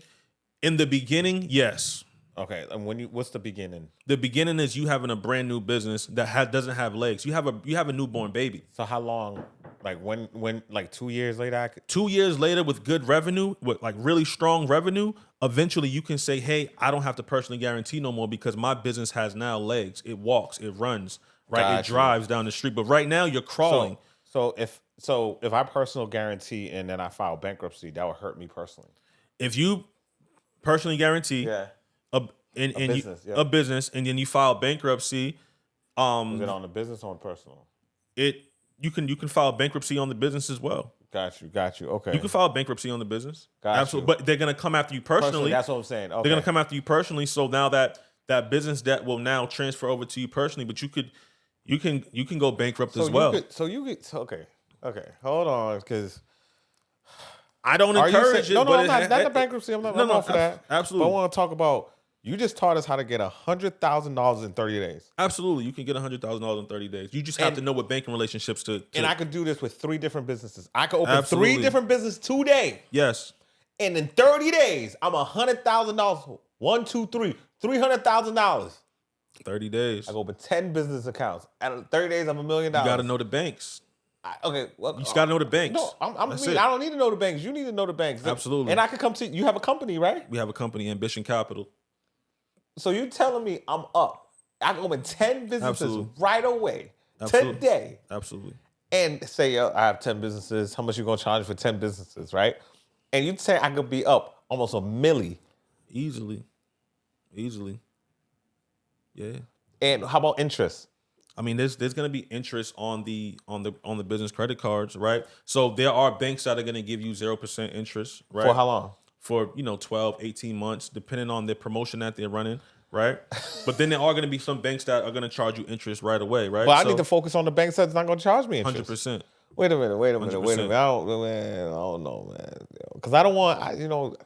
In the beginning, yes. Okay. And what's the beginning? The beginning is you having a brand new business that doesn't have legs. You have a newborn baby. So how long? Like when 2 years later? 2 years later with good revenue, with like really strong revenue, eventually you can say, hey, I don't have to personally guarantee no more because my business has now legs. It walks, it runs, right? It drives down the street. But right now you're crawling. So if I personal guarantee and then I file bankruptcy, that would hurt me personally. If you personally guarantee a business and then you file bankruptcy, is it on the business or on personal? You can file bankruptcy on the business as well. Got you. Okay. You can file bankruptcy on the business. Absolutely. But they're gonna come after you personally. That's what I'm saying. Okay. They're gonna come after you personally. So now that business debt will now transfer over to you personally, but you can go bankrupt as well. Okay, hold on, because I don't encourage it. No, I'm not the bankruptcy. I'm not for that. Absolutely. But I want to talk about. You just taught us how to get $100,000 in 30 days. Absolutely, you can get $100,000 in 30 days. You just have to know what banking relationships to. And I could do this with 3 different businesses. I could open 3 different businesses today. Yes. And in 30 days, I'm $100,000. 1, 2, 3, $300,000. 30 days. I go open 10 business accounts. At 30 days, I'm $1 million. You got to know the banks. Well, you just got to know the banks. No, I don't need to know the banks. You need to know the banks. Absolutely. And I could come to you. Have a company, right? We have a company, Ambition Capital. So you telling me I'm up? I can open 10 businesses right away Absolutely. today. Absolutely. And say I have 10 businesses. How much you gonna charge for 10 businesses, right? And you say I could be up almost $1 million easily. Yeah. And how about interest? I mean, there's going to be interest on the business credit cards, right? So there are banks that are going to give you 0% interest, right? For how long? For 12, 18 months, depending on the promotion that they're running, right? But then there are going to be some banks that are going to charge you interest right away, right? Well, I need to focus on the banks that's not going to charge me interest. 100%. Wait a minute. I don't know, man. Because I don't want,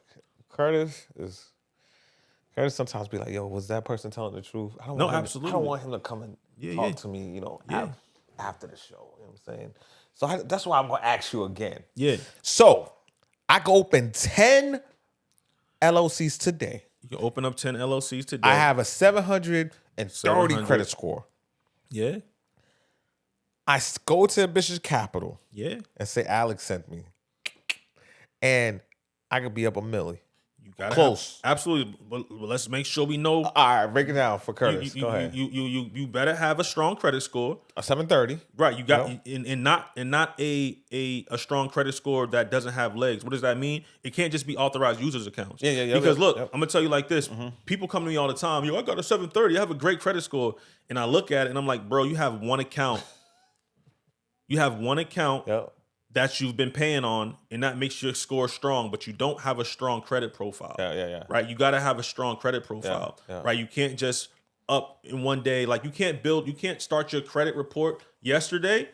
Curtis sometimes be like, yo, was that person telling the truth? Absolutely. I don't want him to come and talk to me, after the show. You know what I'm saying? So that's why I'm gonna ask you again. Yeah. So I can open 10 LLCs today. You can open up 10 LLCs today. I have a 730 700. credit score. Yeah. I go to Ambitious Capital Yeah. and say Alex sent me, and I could be up $1 million. You gotta Close. Absolutely. But let's make sure we know. All right, break it down for Curtis. You, Go ahead. You better have a strong credit score. A 730. Right. You got Yep. and not a strong credit score that doesn't have legs. What does that mean? It can't just be authorized users accounts. Yeah. Because look, Yep. I'm gonna tell you like this. People come to me all the time. Yo, I got a 730. I have a great credit score. And I look at it and I'm like, bro, you have one account. You have one account Yep. that you've been paying on, and that makes your score strong, but you don't have a strong credit profile. Yeah. Right? You got to have a strong credit profile. Yeah. Right? You can't just up in one day. Like you can't start your credit report yesterday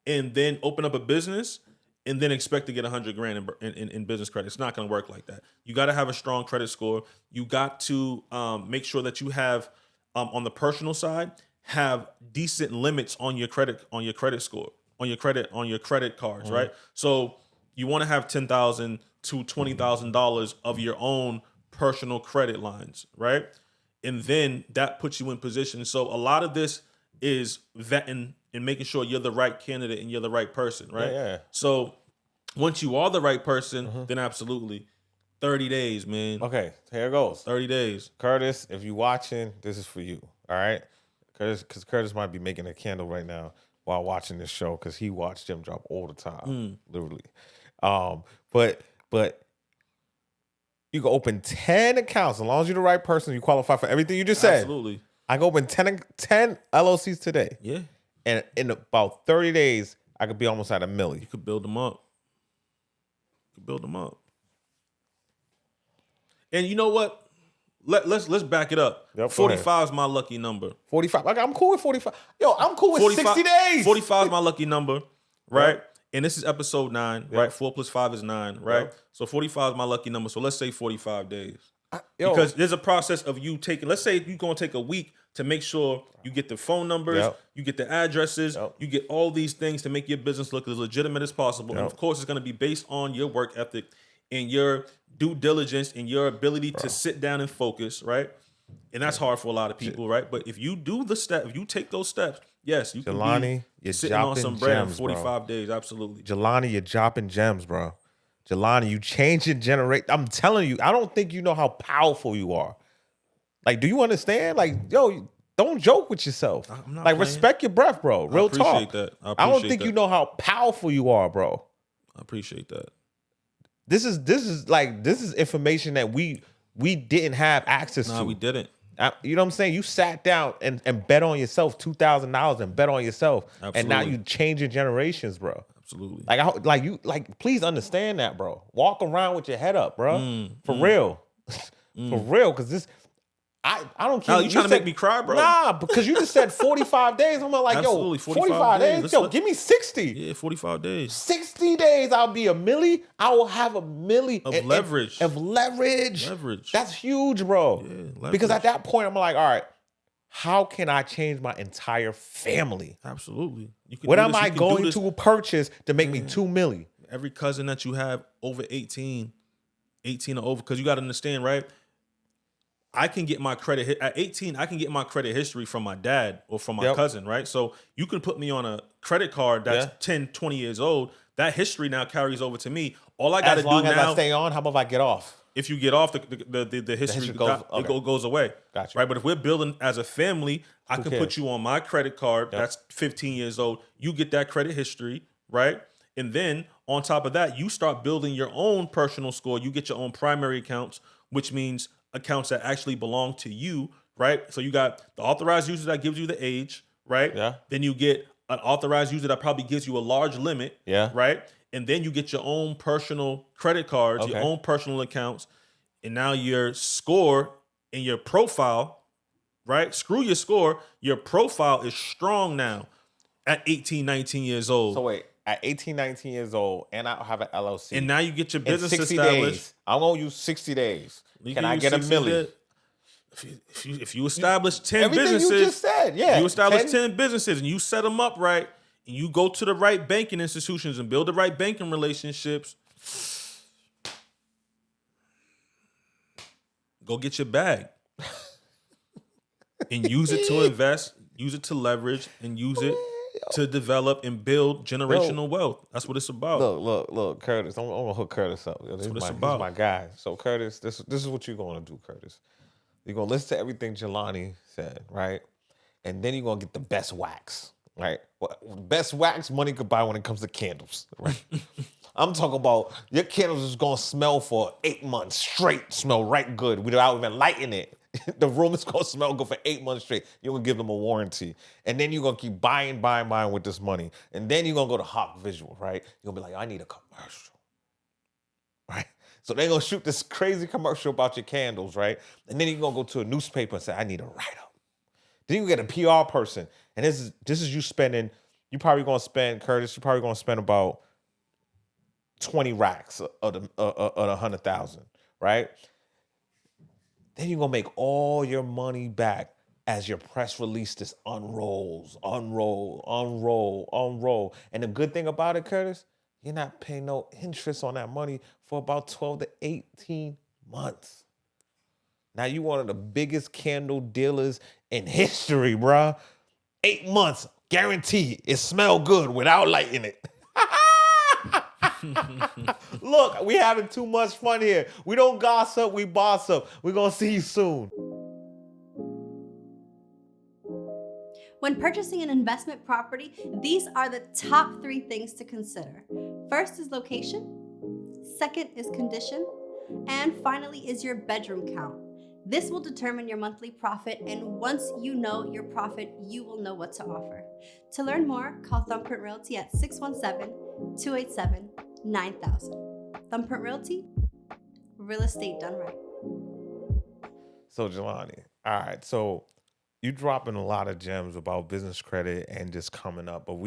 and then open up a business and then expect to get 100 grand in business credit. It's not going to work like that. You got to have a strong credit score. You got to make sure that you have on the personal side have decent limits on your credit score. On your credit cards, right? So you want to have $10,000 to $20,000 of your own personal credit lines, right? And then that puts you in position. So a lot of this is vetting and making sure you're the right candidate and you're the right person, right? Yeah. So once you are the right person, then absolutely 30 days, man. Okay, here it goes. 30 days. Curtis, if you watching, this is for you. All right, because Curtis might be making a candle right now while watching this show because he watched Jim Drop all the time, literally. But you can open 10 accounts as long as you're the right person. You qualify for everything you just said. Absolutely. I can open 10 LLCs today, Yeah. and in about 30 days, I could be almost at $1 million. You could build them up. And you know what? Let's back it up. Yep, 45 is my lucky number. 45. Like, I'm cool with 45. Yo, I'm cool with 45, 60 days. 45 is my lucky number, right? Yep. And this is episode 9, right? 4 plus 5 is 9, right? Yep. So 45 is my lucky number. So let's say 45 days. Yo, Because there's a process of you taking, let's say you're going to take a week to make sure you get the phone numbers, Yep. you get the addresses, Yep. you get all these things to make your business look as legitimate as possible. And Yep. of course, it's going to be based on your work ethic and your due diligence and your ability to sit down and focus, right? And that's hard for a lot of people, right? But if you do if you take those steps, yes, you can Jelani, be you're sitting on dropping some bread in gems, 45 days. Absolutely. Jelani, you're dropping gems, bro. Jelani, you changing generate. I'm telling you, I don't think you know how powerful you are. Like, do you understand? Like, yo, don't joke with yourself. I'm not like, playing. Respect your breath, bro. Real I appreciate talk. that. I don't think you know how powerful you are, bro. I appreciate that. This is information that we didn't have access No, to. we didn't. You know what I'm saying? You sat down and bet on yourself $2,000 and bet on yourself, and now Absolutely. you changing generations, bro. Absolutely. Please understand that, bro. Walk around with your head up, bro. For real, for real. Because this, I don't care. Al, you trying to make me cry, bro? Nah, because you just said 45 days. I'm like, Absolutely, yo, 45 days. days. Yo, give me 60. Yeah, 45 days. 60 days, I'll be $1 million. I will have $1 million Of leverage. Of leverage. Leverage. That's huge, bro. Yeah, leverage. Because at that point, I'm like, all right, how can I change my entire family? Absolutely. You can What do am this, I you can do going this. to purchase to make me $2 million? Every cousin that you have over 18 or over, because you got to understand, right? I can get my credit at 18. I can get my credit history from my dad or from my Yep. cousin, right? So you can put me on a credit card that's Yeah. 10, 20 years old. That history now carries over to me. All I got to As do long as now, I stay on, how about if I get off? if you get off, the history goes away. Gotcha. Right, but if we're building as a family, I can cares? put you on my credit card. Yep. That's 15 years old. You get that credit history, right? And then on top of that, you start building your own personal score. You get your own primary accounts, which means accounts that actually belong to you, right? So you got the authorized user that gives you the age, right? Yeah. Then you get an authorized user that probably gives you a large limit, Yeah. right? And then you get your own personal credit cards, your Okay. own personal accounts, and now your score and your profile, right? Screw your score. Your profile is strong now at 18, 19 years old. So wait, at 18, 19 years old, and I have an LLC. And now you get your in business 60 established. days, I'm going to use 60 days. You Can I use get $1 60 million? days. If you establish 10 Everything businesses, you just said, yeah. you establish 10 10 businesses and you set them up right, and you go to the right banking institutions and build the right banking relationships, go get your bag and use it to invest, use it to leverage, and use it to develop and build generational wealth. That's what it's about. Look, Curtis. I'm gonna hook Curtis up. This is what it's this is about. my guy. So Curtis, this is what you're gonna do, Curtis. You're gonna listen to everything Jelani said, right? And then you're gonna get the best wax, right? Best wax money could buy when it comes to candles, right? I'm talking about your candles is gonna smell for 8 months straight, smell right good without even lighting it. The room is gonna smell good for 8 months straight. You're gonna give them a warranty. And then you're gonna keep buying with this money. And then you're gonna go to Hawk Visual, right? You're gonna be like, I need a commercial. Right? So they're gonna shoot this crazy commercial about your candles, right? And then you're gonna go to a newspaper and say, I need a write-up. Then you get a PR person. And this is you spending, you probably gonna spend, Curtis, you're probably gonna spend about 20 racks of the 100,000, right? Then you're gonna make all your money back as your press release this unrolls. And the good thing about it, Curtis, you're not paying no interest on that money for about 12 to 18 months. Now you one of the biggest candle dealers in history, bruh. 8 months, guarantee it smell good without lighting it. Look, we having too much fun here. We don't gossip, we boss up. We're gonna see you soon. When purchasing an investment property, these are the top 3 things to consider. First is location, second is condition, and finally is your bedroom count. This will determine your monthly profit, and once you know your profit, you will know what to offer. To learn more, call Thumbprint Realty at 617-287-9000. Thumbprint Realty, real estate done right. So Jelani, all right, so you dropping a lot of gems about business credit and just coming up, but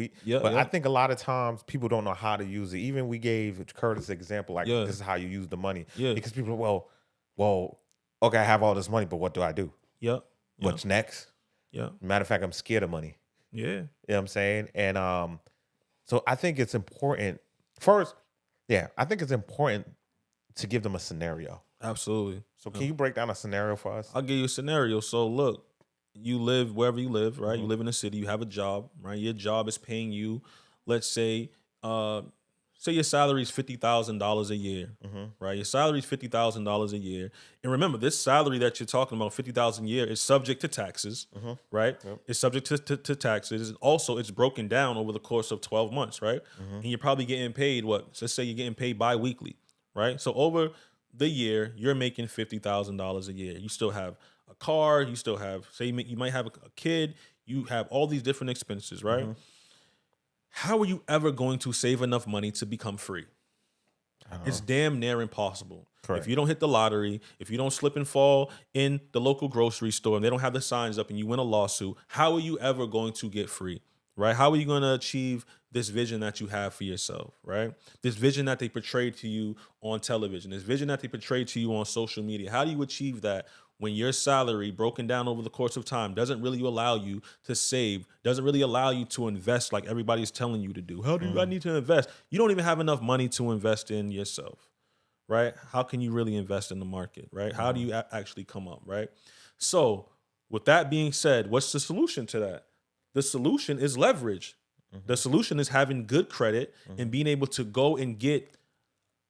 I think a lot of times people don't know how to use it. Even we gave Curtis an example, like this is how you use the money. Yeah. Because people, well, okay, I have all this money, but what do I do? Yep. What's next? Yeah. Matter of fact, I'm scared of money. Yeah. You know what I'm saying? And so I think it's important. First, I think it's important to give them a scenario. Absolutely. So can you break down a scenario for us? I'll give you a scenario. So look, you live wherever you live, right? You live in a city, you have a job, right? Your job is paying you, let's say your salary is $50,000 a year, right? Your salary is $50,000 a year. And remember, this salary that you're talking about, $50,000 a year, is subject to taxes, right? Yep. It's subject to taxes. Also, it's broken down over the course of 12 months, right? And you're probably getting paid, let's say you're getting paid bi-weekly, right? So over the year, you're making $50,000 a year. You still have a car, you still have, say you might have a kid, you have all these different expenses, right? How are you ever going to save enough money to become free? It's damn near impossible. Correct. If you don't hit the lottery, if you don't slip and fall in the local grocery store and they don't have the signs up and you win a lawsuit, how are you ever going to get free, right? How are you going to achieve this vision that you have for yourself, right? This vision that they portrayed to you on television, this vision that they portrayed to you on social media. How do you achieve that when your salary broken down over the course of time doesn't really allow you to save, doesn't really allow you to invest like everybody's telling you to do? How do I need to invest? You don't even have enough money to invest in yourself, right? How can you really invest in the market, right? How do you actually come up, right? So with that being said, what's the solution to that? The solution is leverage. The solution is having good credit and being able to go and get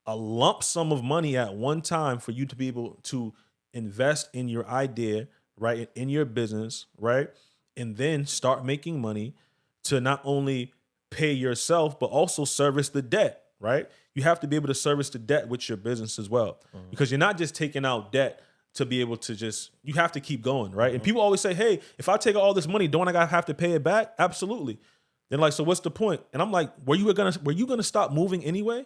a lump sum of money at one time for you to be able to invest in your idea, right? In your business, right? And then start making money to not only pay yourself, but also service the debt, right? You have to be able to service the debt with your business as well, because you're not just taking out debt to be able to you have to keep going, right? And people always say, hey, if I take all this money, don't I have to pay it back? Absolutely. They're like, so what's the point? And I'm like, were you gonna stop moving anyway?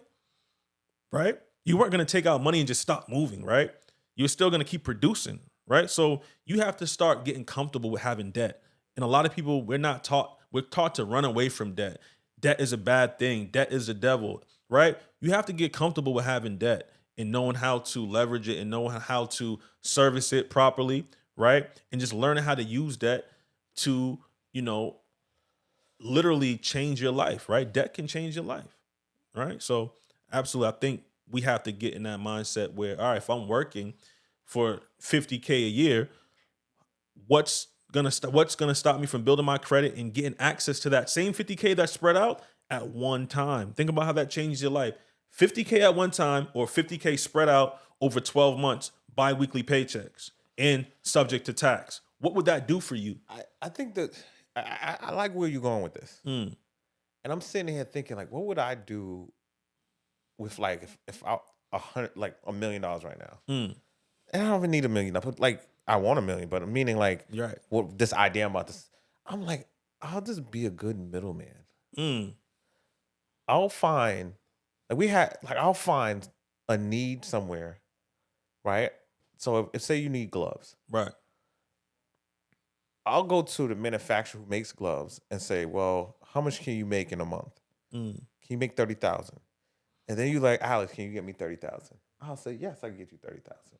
Right? You weren't gonna take out money and just stop moving, right? You're still gonna keep producing, right? So you have to start getting comfortable with having debt. And a lot of people, we're taught to run away from debt. Debt is a bad thing. Debt is the devil, right? You have to get comfortable with having debt and knowing how to leverage it and knowing how to service it properly, right? And just learning how to use debt to, literally change your life, right? Debt can change your life, right? So absolutely, I think we have to get in that mindset where, all right, if I'm working for 50K a year, what's gonna stop me from building my credit and getting access to that same 50K that's spread out at one time? Think about how that changes your life. 50K at one time or 50K spread out over 12 months, bi-weekly paychecks and subject to tax. What would that do for you? I think that I like where you're going with this. Mm, And I'm sitting here thinking, like, what would I do with like if I $100 right now? mm, And I don't even need $1 million. But like I want $1 million, but meaning like you're right. what this idea about this. I'm like, I'll just be a good middleman. Mm, I'll find I'll find a need somewhere, right? So if say you need gloves, right. I'll go to the manufacturer who makes gloves and say, well, how much can you make in a month? Mm, Can you make 30,000? And then you like, Alex, can you get me 30,000? I'll say, yes, I can get you 30,000.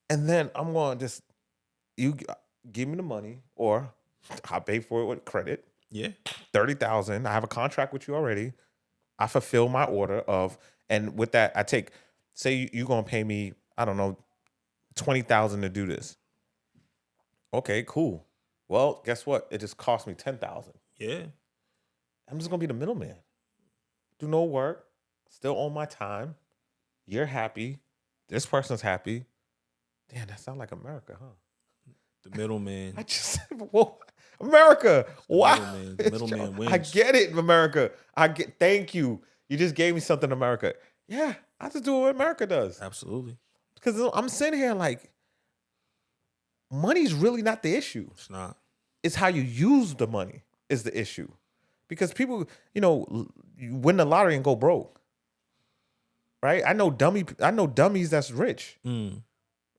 And then I'm going to just, you give me the money or I'll pay for it with credit. yeah. 30,000. I have a contract with you already. I fulfill my order of, and with that, I take, say you're going to pay me, I don't know, 20,000 to do this. Okay, cool. Well, guess what? It just cost me 10,000. Yeah. I'm just going to be the middleman. Do no work, still own my time. You're happy. This person's happy. Damn, that sounds like America, huh? The middleman. I just whoa, America. Wow. The middleman wins. I get it, America. Thank you. You just gave me something, America. Yeah, I just do what America does. Absolutely. Because I'm sitting here like, money's really not the issue. It's not. It's how you use the money is the issue. Because people, you win the lottery and go broke. Right? I know dummies that's rich. Mm,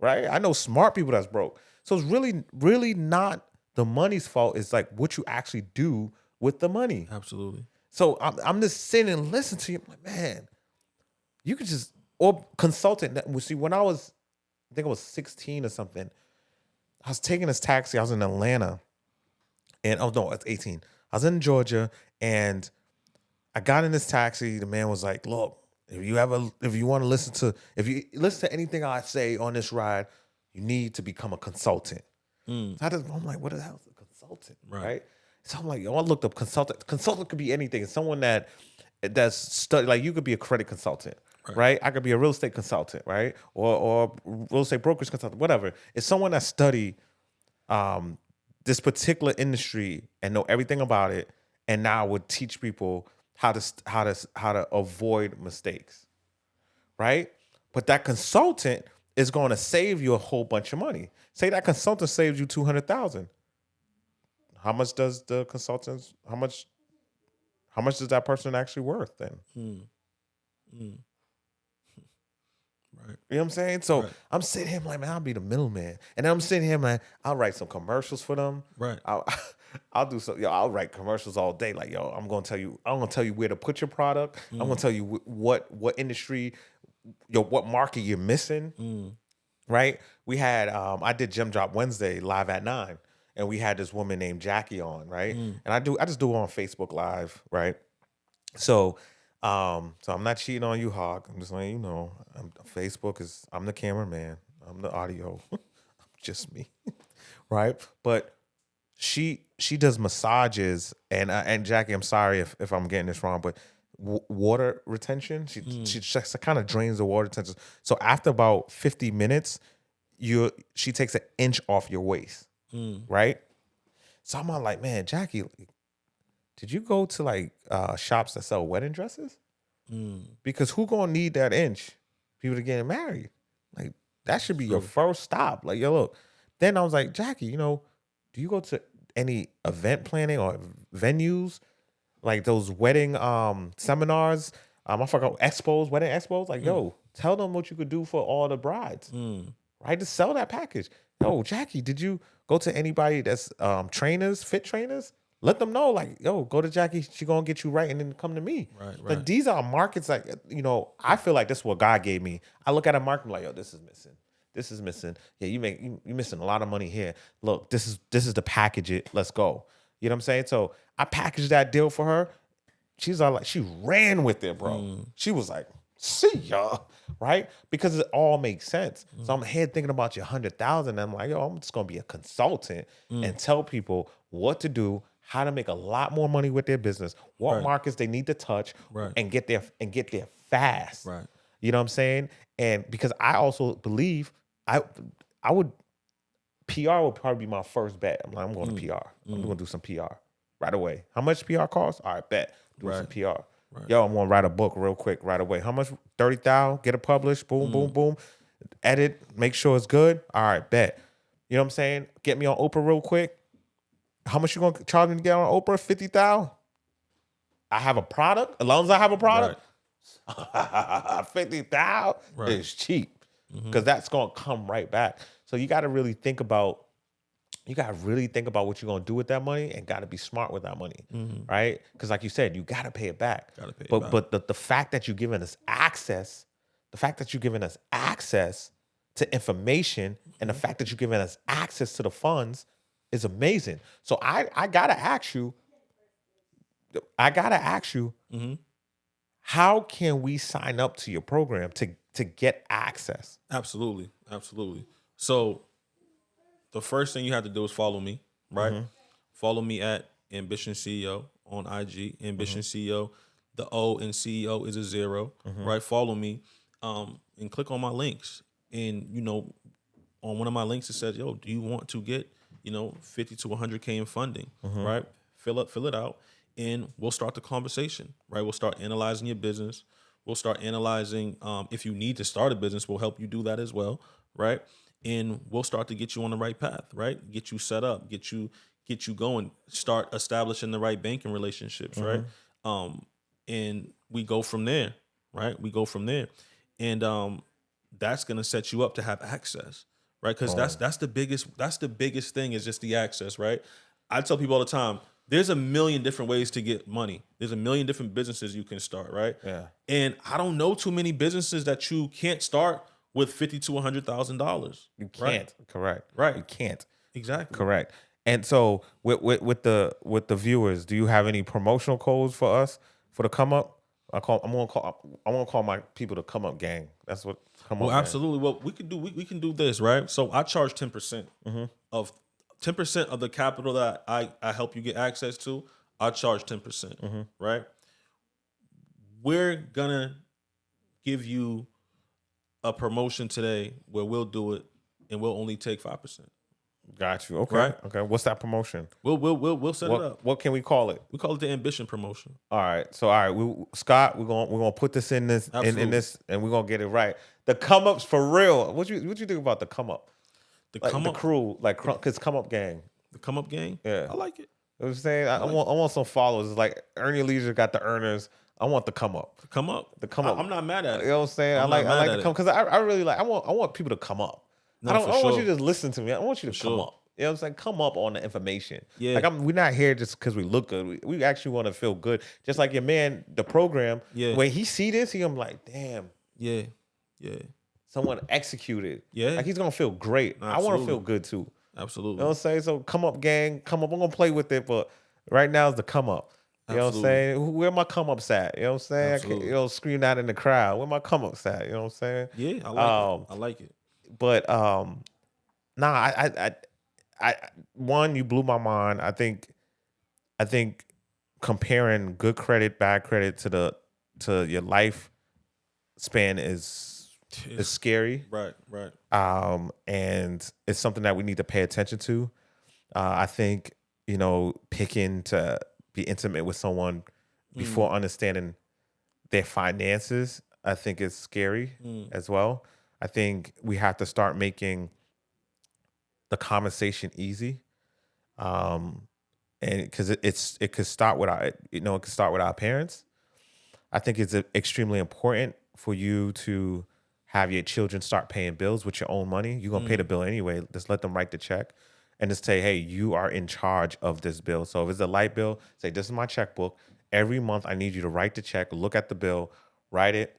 Right? I know smart people that's broke. So it's really, really not the money's fault. It's like what you actually do with the money. absolutely. So I'm just sitting and listening to you. I'm like, man, you could just, or consultant. See, when I think I was 16 or something, I was taking this taxi. I was in Atlanta. And, oh no, it's 18. I was in Georgia and I got in this taxi. The man was like, look, if you want to listen to anything I say on this ride, you need to become a consultant. Mm, So I'm like, what the hell is a consultant? Right. Right. So I'm like, I looked up consultant. Consultant could be anything. It's someone that's studied, like you could be a credit consultant, right? I could be a real estate consultant, right? Or real estate brokerage consultant, whatever. It's someone that studied this particular industry and know everything about it, and now would teach people how to avoid mistakes, right? But that consultant is going to save you a whole bunch of money. Say that consultant saves you $200,000. How much does the consultants? How much is that person actually worth then? mm, mm. Right. You know what I'm saying? So Right. I'm sitting here like, man, I'll be the middleman, and then I'm sitting here, man, I'll write some commercials for them. Right. I'll do so. I'll write commercials all day. Like, I'm gonna tell you where to put your product. I'm gonna tell you what industry, what market you're missing. Mm, Right? We had I did Gem Drop Wednesday live at 9, and we had this woman named Jackie on, right? Mm. And I just do it on Facebook Live, right? So I'm not cheating on you, Hawk. I'm just letting you know. I'm the cameraman. I'm the audio. I'm just me. Right? But she does massages, and Jackie, I'm sorry if I'm getting this wrong, but water retention. She just kind of drains the water retention. So after about 50 minutes, she takes an inch off your waist, right? So I'm all like, man, Jackie, did you go to like shops that sell wedding dresses? Because who gonna need that inch? People are getting married. Like that should be your first stop. Like, yo, look. Then I was like, Jackie, do you go to any event planning or venues? Like those wedding seminars, I forgot, wedding expos. Like, yo, tell them what you could do for all the brides, right? To sell that package. Yo, Jackie, did you go to anybody that's fit trainers? Let them know, like, yo, go to Jackie. She gonna get you right, and then come to me. Right. Like these are markets. Like, I feel like this is what God gave me. I look at a market like, yo, this is missing. This is missing. Yeah, you missing a lot of money here. Look, this is the package. Let's go. You know what I'm saying? So I packaged that deal for her. She's all like, she ran with it, bro. She was like, see ya, right? Because it all makes sense. So I'm here thinking about your 100,000. I'm like, yo, I'm just gonna be a consultant and tell people what to do, how to make a lot more money with their business, what Right. markets they need to touch, Right. and get there fast. Right. You know what I'm saying? And because I also believe I would PR would probably be my first bet. I'm like, I'm going to PR. I'm going to do some PR right away. How much PR costs? All right, bet. Do some Right. PR. Right. Yo, I'm going to write a book real quick right away. How much? 30,000. Get it published. Boom, boom, boom. Edit. Make sure it's good. All right, bet. You know what I'm saying? Get me on Oprah real quick. How much you going to charge me to get on Oprah? 50,000. I have a product. As long as I have a product, 50,000 Right. is cheap because that's going to come right back. So you got to really think about what you're going to do with that money and got to be smart with that money, right? Because like you said, you got to pay it back. Gotta pay it but back. the fact that you're giving us access, to information and the fact that you're giving us access to the funds is amazing. So I got to ask you, how can we sign up to your program to get access? Absolutely. Absolutely. So the first thing you have to do is follow me, right? Follow me at Ambition CEO on IG. Ambition CEO. The O in CEO is a 0, right? Follow me, and click on my links. And on one of my links it says, "Yo, do you want to get 50 to 100K in funding?" Right? Fill it out, and we'll start the conversation. Right? We'll start analyzing your business. We'll start analyzing if you need to start a business. We'll help you do that as well. Right? And we'll start to get you on the right path, right? Get you set up, get you going, start establishing the right banking relationships, right? And we go from there, right? We go from there. And that's gonna set you up to have access, right? Because that's the biggest thing is just the access, right? I tell people all the time, there's a million different ways to get money. There's a million different businesses you can start, right? Yeah. And I don't know too many businesses that you can't start with $50,000 to $100,000. You can't. Right? Correct. Right. You can't. Exactly. Correct. And so with the viewers, do you have any promotional codes for us for the come up? I want to call my people the come up gang. That's what come Well, up. absolutely. Well, we can do this, right? So I charge 10% of 10% of the capital that I help you get access to. I charge 10%, right? We're gonna give you a promotion today where we'll do it and we'll only take 5%. Got you. Okay. Right. Okay. What's that promotion? We'll set it up. What can we call it? We call it the Ambition promotion. All right. So all right, Scott, we're gonna put this in this in this, and we're gonna get it right. The come ups for real. What you think about the come up? The Like come the up crew, cause come up gang. the come up gang. Yeah. I like it. You know what I'm saying? I want some followers. It's like Ernie Leisure got the earners. I want the come up. Come up. The come up. I'm not mad at it. You know what I'm saying? I I'm like not mad the at come it. because I really like. I want people to come up. No, I don't for want sure. you to just listen to me. I want you to come sure. up. You know what I'm saying? Come up on the information. Yeah. Like we're not here just because we look good. We actually want to feel good. Just like your man, the program. Yeah. When he see this, I'm like, damn, Yeah. Yeah. someone executed. Yeah. Like he's gonna feel great. I want to Absolutely. feel good too. Absolutely. You know what I'm saying? So come up, gang. Come up. I'm gonna play with it, but right now is the come up. You know what I'm Absolutely. saying? Where my come ups at? You know what I'm saying? Absolutely. Scream that in the crowd. Where my come ups at? You know what I'm saying? Yeah, I like it. I like it. But I one, you blew my mind. I think comparing good credit, bad credit to your life span is scary. Right, right. And it's something that we need to pay attention to. I think, picking to be intimate with someone before understanding their finances, I think is scary as well. I think we have to start making the conversation easy. And because it could start with our parents. I think it's extremely important for you to have your children start paying bills with your own money. You're going to pay the bill anyway. Just let them write the check and just say, hey, you are in charge of this bill. So if it's a light bill, say, this is my checkbook. Every month, I need you to write the check, look at the bill, write it.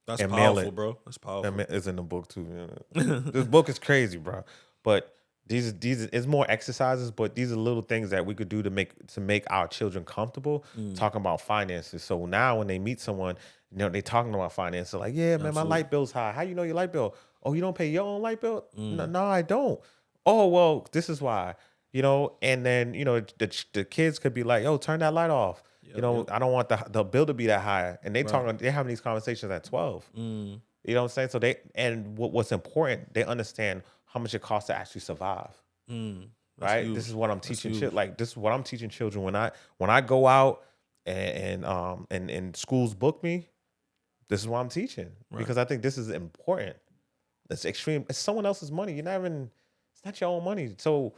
That's and mail powerful, it. bro. That's powerful. And it's in the book too. This book is crazy, bro. But these is more exercises, but these are little things that we could do to make our children comfortable talking about finances. So now when they meet someone, they talking about finances, like, yeah, man, my light bill's high. How you know your light bill? Oh, you don't pay your own light bill? No, I don't. Oh, well, this is why. And then the kids could be like, yo, turn that light off. I don't want the bill to be that high. And they're having these conversations at 12. You know what I'm saying? So what's important, they understand how much it costs to actually survive. Right? Huge. This is what I'm teaching. This is what I'm teaching children when I go out and schools book me. This is what I'm teaching because I think this is important. It's extreme. It's someone else's money. It's not your own money. So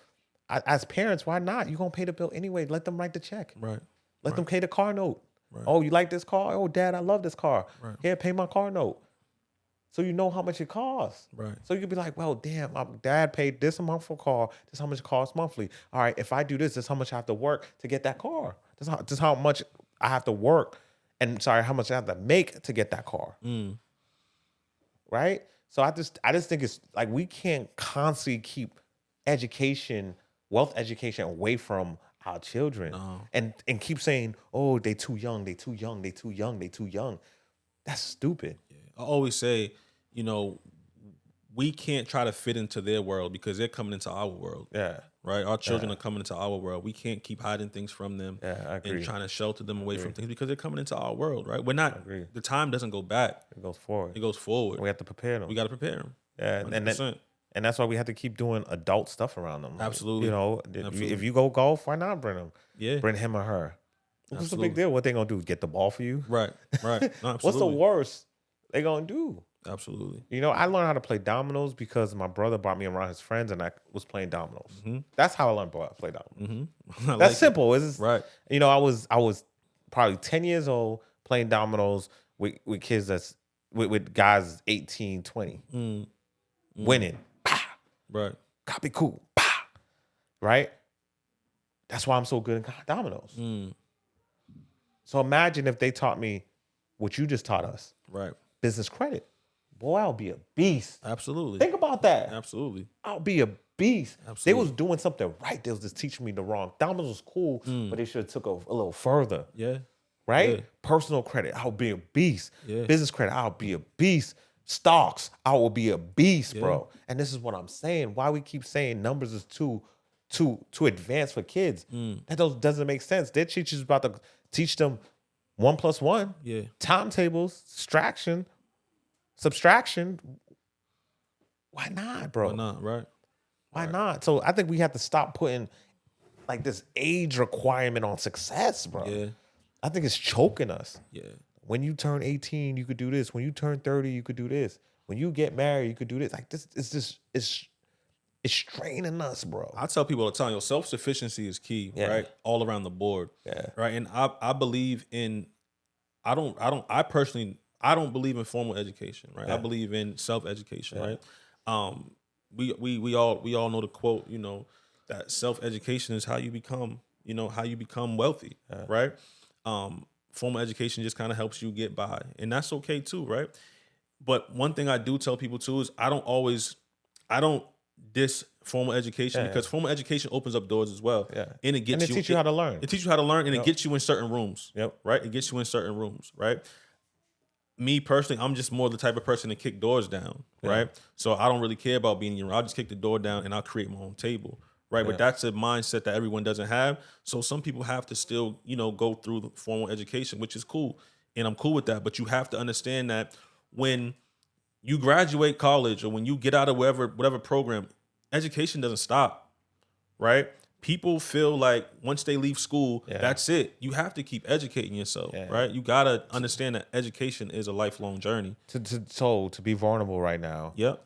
as parents, why not? You're gonna pay the bill anyway. Let them write the check. Right. Let them pay the car note. Right. Oh, you like this car? Oh, Dad, I love this car. Right. Here, pay my car note. So you know how much it costs. Right. So you could be like, well, damn, my dad paid this amount for a car. This is how much it costs monthly. All right, if I do this is how much I have to work to get that car. This is how much I have to work how much I have to make to get that car. Right? So I just think it's like we can't constantly keep wealth education away from our children and keep saying, oh, they too young, they too young, they too young, they too young. That's stupid. Yeah. I always say, we can't try to fit into their world because they're coming into our world. Yeah. Right? Our children are coming into our world. We can't keep hiding things from them and trying to shelter them away from things because they're coming into our world, right? The time doesn't go back. It goes forward. It goes forward. We have to prepare them. We got to prepare them. Yeah. 100%. And that's why we have to keep doing adult stuff around them. Absolutely. Absolutely. If you go golf, why not bring them? Yeah. Bring him or her. What's the big deal? What they going to do? Get the ball for you? Right. No, what's the worst they going to do? Absolutely. I learned how to play dominoes because my brother brought me around his friends and I was playing dominoes. That's how I learned to play dominoes. That's simple. Right. I was probably 10 years old playing dominoes with kids with guys 18, 20. Winning. Right. Copy cool. Right? That's why I'm so good at dominoes. So imagine if they taught me what you just taught us. Right. Business credit. Boy, I'll be a beast. Absolutely. Think about that. Absolutely. I'll be a beast. Absolutely. They was doing something right. They was just teaching me the wrong. Dominoes was cool, but they should have took a little further. Yeah. Right? Yeah. Personal credit, I'll be a beast. Yeah. Business credit, I'll be a beast. Stocks, I will be a beast, bro. And this is what I'm saying. Why we keep saying numbers is too advanced for kids. That doesn't make sense. Their teacher's about to teach them 1 + 1. Yeah. Timetables, subtraction. Why not, bro? Why not, right? Why not? So I think we have to stop putting like this age requirement on success, bro. Yeah. I think it's choking us. Yeah. When you turn 18, you could do this. When you turn 30, you could do this. When you get married, you could do this. Like this, it's straining us, bro. I tell people all the time, self-sufficiency is key, right? All around the board. Yeah. Right. And I believe in I don't believe in formal education, right? I believe in self-education, right? We all know the quote, that self-education is how you become wealthy, right? Formal education just kind of helps you get by, and that's okay too, right? But one thing I do tell people too is I don't diss formal education because formal education opens up doors as well. Yeah. And it teaches you how to learn. It teaches you how to learn, and it gets you in certain rooms. Yep. Right? It gets you in certain rooms, right? Me personally, I'm just more the type of person to kick doors down, right? So I don't really care about being in your room. I'll just kick the door down and I'll create my own table. Right. Yeah. But that's a mindset that everyone doesn't have. So some people have to still, go through the formal education, which is cool. And I'm cool with that. But you have to understand that when you graduate college or when you get out of whatever program, education doesn't stop. Right. People feel like once they leave school, that's it. You have to keep educating yourself. Yeah. Right. You got to understand that education is a lifelong journey. To be vulnerable right now. Yep.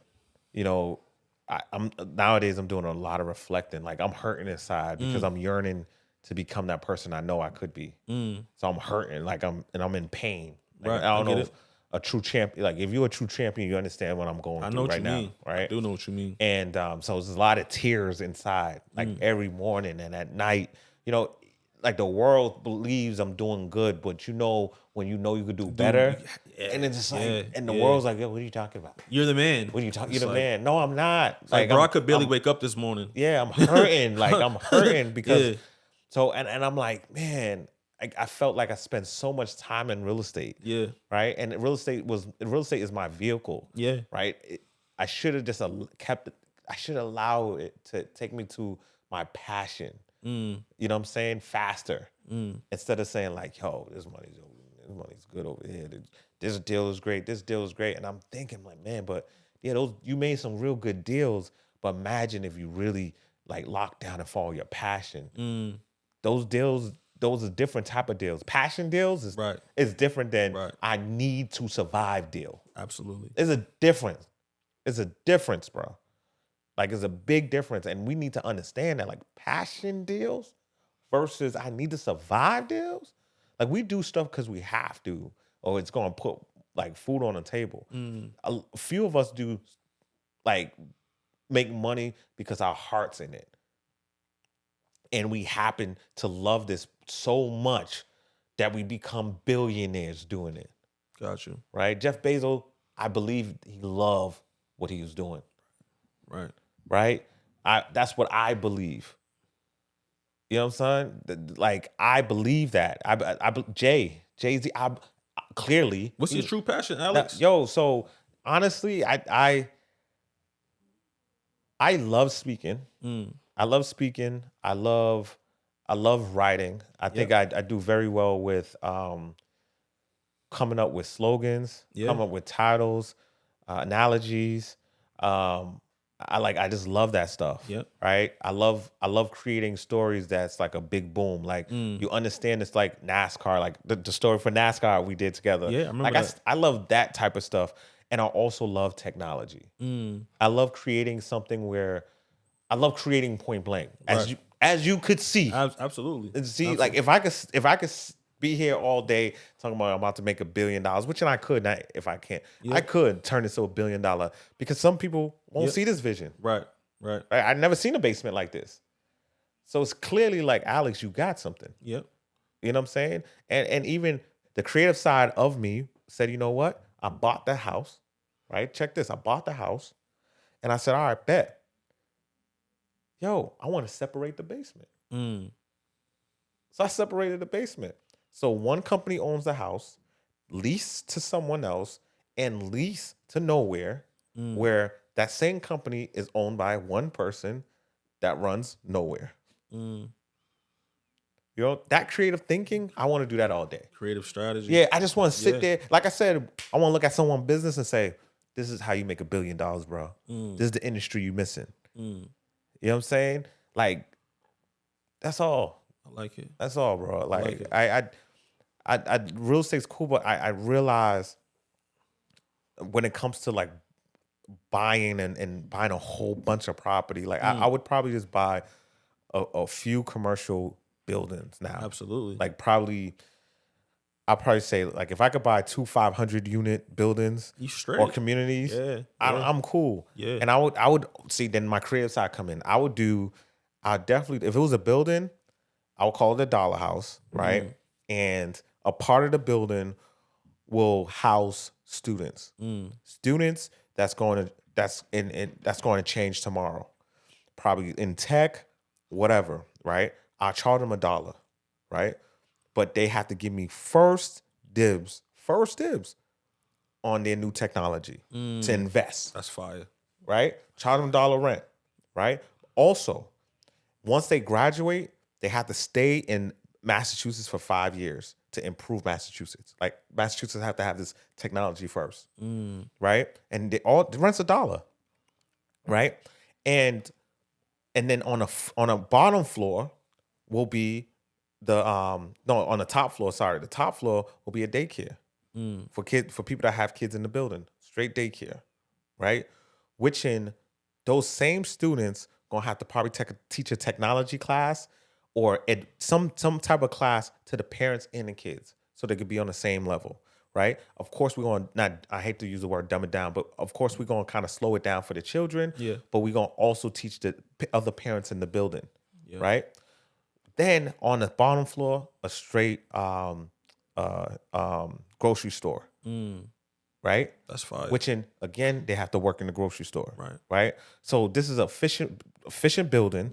I'm nowadays I'm doing a lot of reflecting. Like I'm hurting inside because I'm yearning to become that person I know I could be. So I'm hurting, like I'm in pain. Like, I don't know if a true champion. Like if you're a true champion, you understand what I'm going through right now. Right? I do know what you mean. And so there's a lot of tears inside, like every morning and at night. like the world believes I'm doing good, but when you could do better, and it's just like, and the world's like, yo, what are you talking about? You're the man. What are you talking? It's You're the like, man. No, I'm not. Like, bro, I could barely wake up this morning. Yeah, I'm hurting. Like I'm hurting because Yeah. so and I'm like, man, I felt like I spent so much time in real estate. Yeah. Right. And real estate is my vehicle. Yeah. Right. I should have just I should allow it to take me to my passion. You know what I'm saying? Faster. Instead of saying like, yo, this money's good over here. This deal is great. This deal is great. And I'm thinking like, man, but yeah, you made some real good deals. But imagine if you really like lock down and follow your passion. Those deals, those are different type of deals. Passion deals is different than I need to survive deal. Absolutely. There's a difference. It's a difference, bro. Like it's a big difference. And we need to understand that like passion deals versus I need to survive deals. Like we do stuff because we have to, or it's going to put like food on the table. A few of us do like make money because our heart's in it. And we happen to love this so much that we become billionaires doing it. Got you. Right? Jeff Bezos, I believe he loved what he was doing. Right. Right? That's what I believe. You know what I'm saying? Like, I believe that. Jay-Z, clearly. What's your true passion, Alex? So honestly, I love speaking. I love speaking. I love writing. I think I do very well with coming up with slogans, coming up with titles, analogies. I just love that stuff. Yep. Right. I love creating stories that's like a big boom. Like you understand it's like NASCAR, like the story for NASCAR we did together. Yeah, I remember like that. I love that type of stuff. And I also love technology. I love creating something where I love creating point blank. As you could see. Absolutely. And see, like if I could be here all day talking about I'm about to make $1 billion, which I could not if I can't. I could turn this to $1 billion because some people won't see this vision. Right. I've never seen a basement like this. So it's clearly like, Alex, you got something. Yep. You know what I'm saying? And even the creative side of me said, you know what? I bought the house, right? Check this. I bought the house and I said, all right, bet. Yo, I want to separate the basement. So I separated the basement. So one company owns the house, lease to someone else, and lease to nowhere, where that same company is owned by one person that runs nowhere. You know, that creative thinking, I want to do that all day. Creative strategy. Yeah, I just want to sit there. Like I said, I want to look at someone's business and say, this is how you make $1 billion, bro. This is the industry you missing. You know what I'm saying? Like, that's all. I like it. That's all, bro. Like I real estate's cool, but I realize when it comes to like buying and buying a whole bunch of property, like I would probably just buy a few commercial buildings now. Absolutely. Like I'll probably say like if I could buy 2 500-unit buildings or communities, I'm cool. Yeah. And I would see then my creative side come in. I definitely, if it was a building, I would call it a dollar house, right? And a part of the building will house students. Students that's going to change tomorrow. Probably in tech, whatever, right? I'll charge them $1, right? But they have to give me first dibs on their new technology to invest. That's fire. Right? Charge them $1 rent, right? Also, once they graduate, they have to stay in Massachusetts for 5 years to improve Massachusetts. Like Massachusetts have to have this technology first, right? And the rent's $1, right? And then on a bottom floor will be on the top floor. Sorry, the top floor will be a daycare for people that have kids in the building, straight daycare, right? Which in those same students gonna have to probably teach a technology class or some type of class to the parents and the kids, so they could be on the same level, right? Of course, we're going to I hate to use the word dumb it down, but of course we're going to kind of slow it down for the children. Yeah. But we're going to also teach the other parents in the building, right? Then on the bottom floor, a straight grocery store, right? That's fire. Which again, they have to work in the grocery store, Right. Right. So this is a efficient building,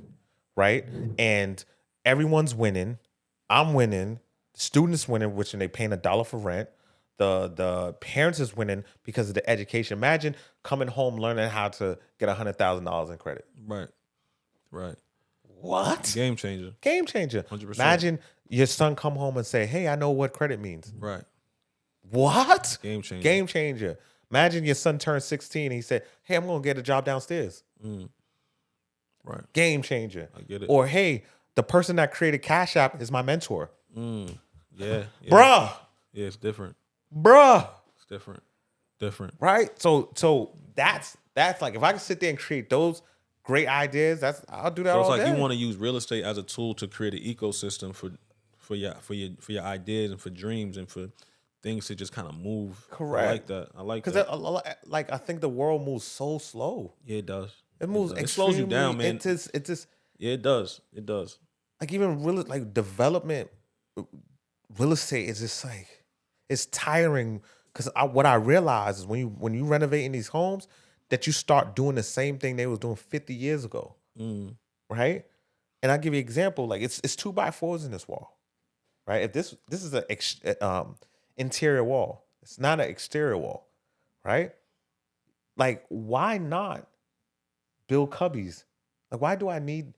right? And everyone's winning. I'm winning. Students winning, which they paying $1 for rent. The parents is winning because of the education. Imagine coming home learning how to get $100,000 in credit. Right. Right. What? Game changer. Game changer. 100%. Imagine your son come home and say, "Hey, I know what credit means." Right. What? Game changer. Game changer. Imagine your son turned 16 and he said, "Hey, I'm going to get a job downstairs." Right. Game changer. I get it. Or, "Hey, the person that created Cash App is my mentor." Yeah. Bruh. Yeah, it's different. Bruh. It's different. Different. Right? So that's like, if I can sit there and create those great ideas, I'll do that So it's all like day. you want to use real estate as a tool to create an ecosystem for your ideas and for dreams and for things to just kind of move. Correct. I like that. I like Because that. like, I think the world moves so slow. Yeah, it does. It moves It slows you down, man. It's just Yeah, it does. It does. like, even real, like, development, real estate is just like, it's tiring. Because what I realize is when you renovating these homes, that you start doing the same thing they was doing 50 years ago, right? And I'll give you an example. Like, it's 2x4s in this wall, right? If this is an interior wall, it's not an exterior wall, right? Like, why not build cubbies? Like, why do I need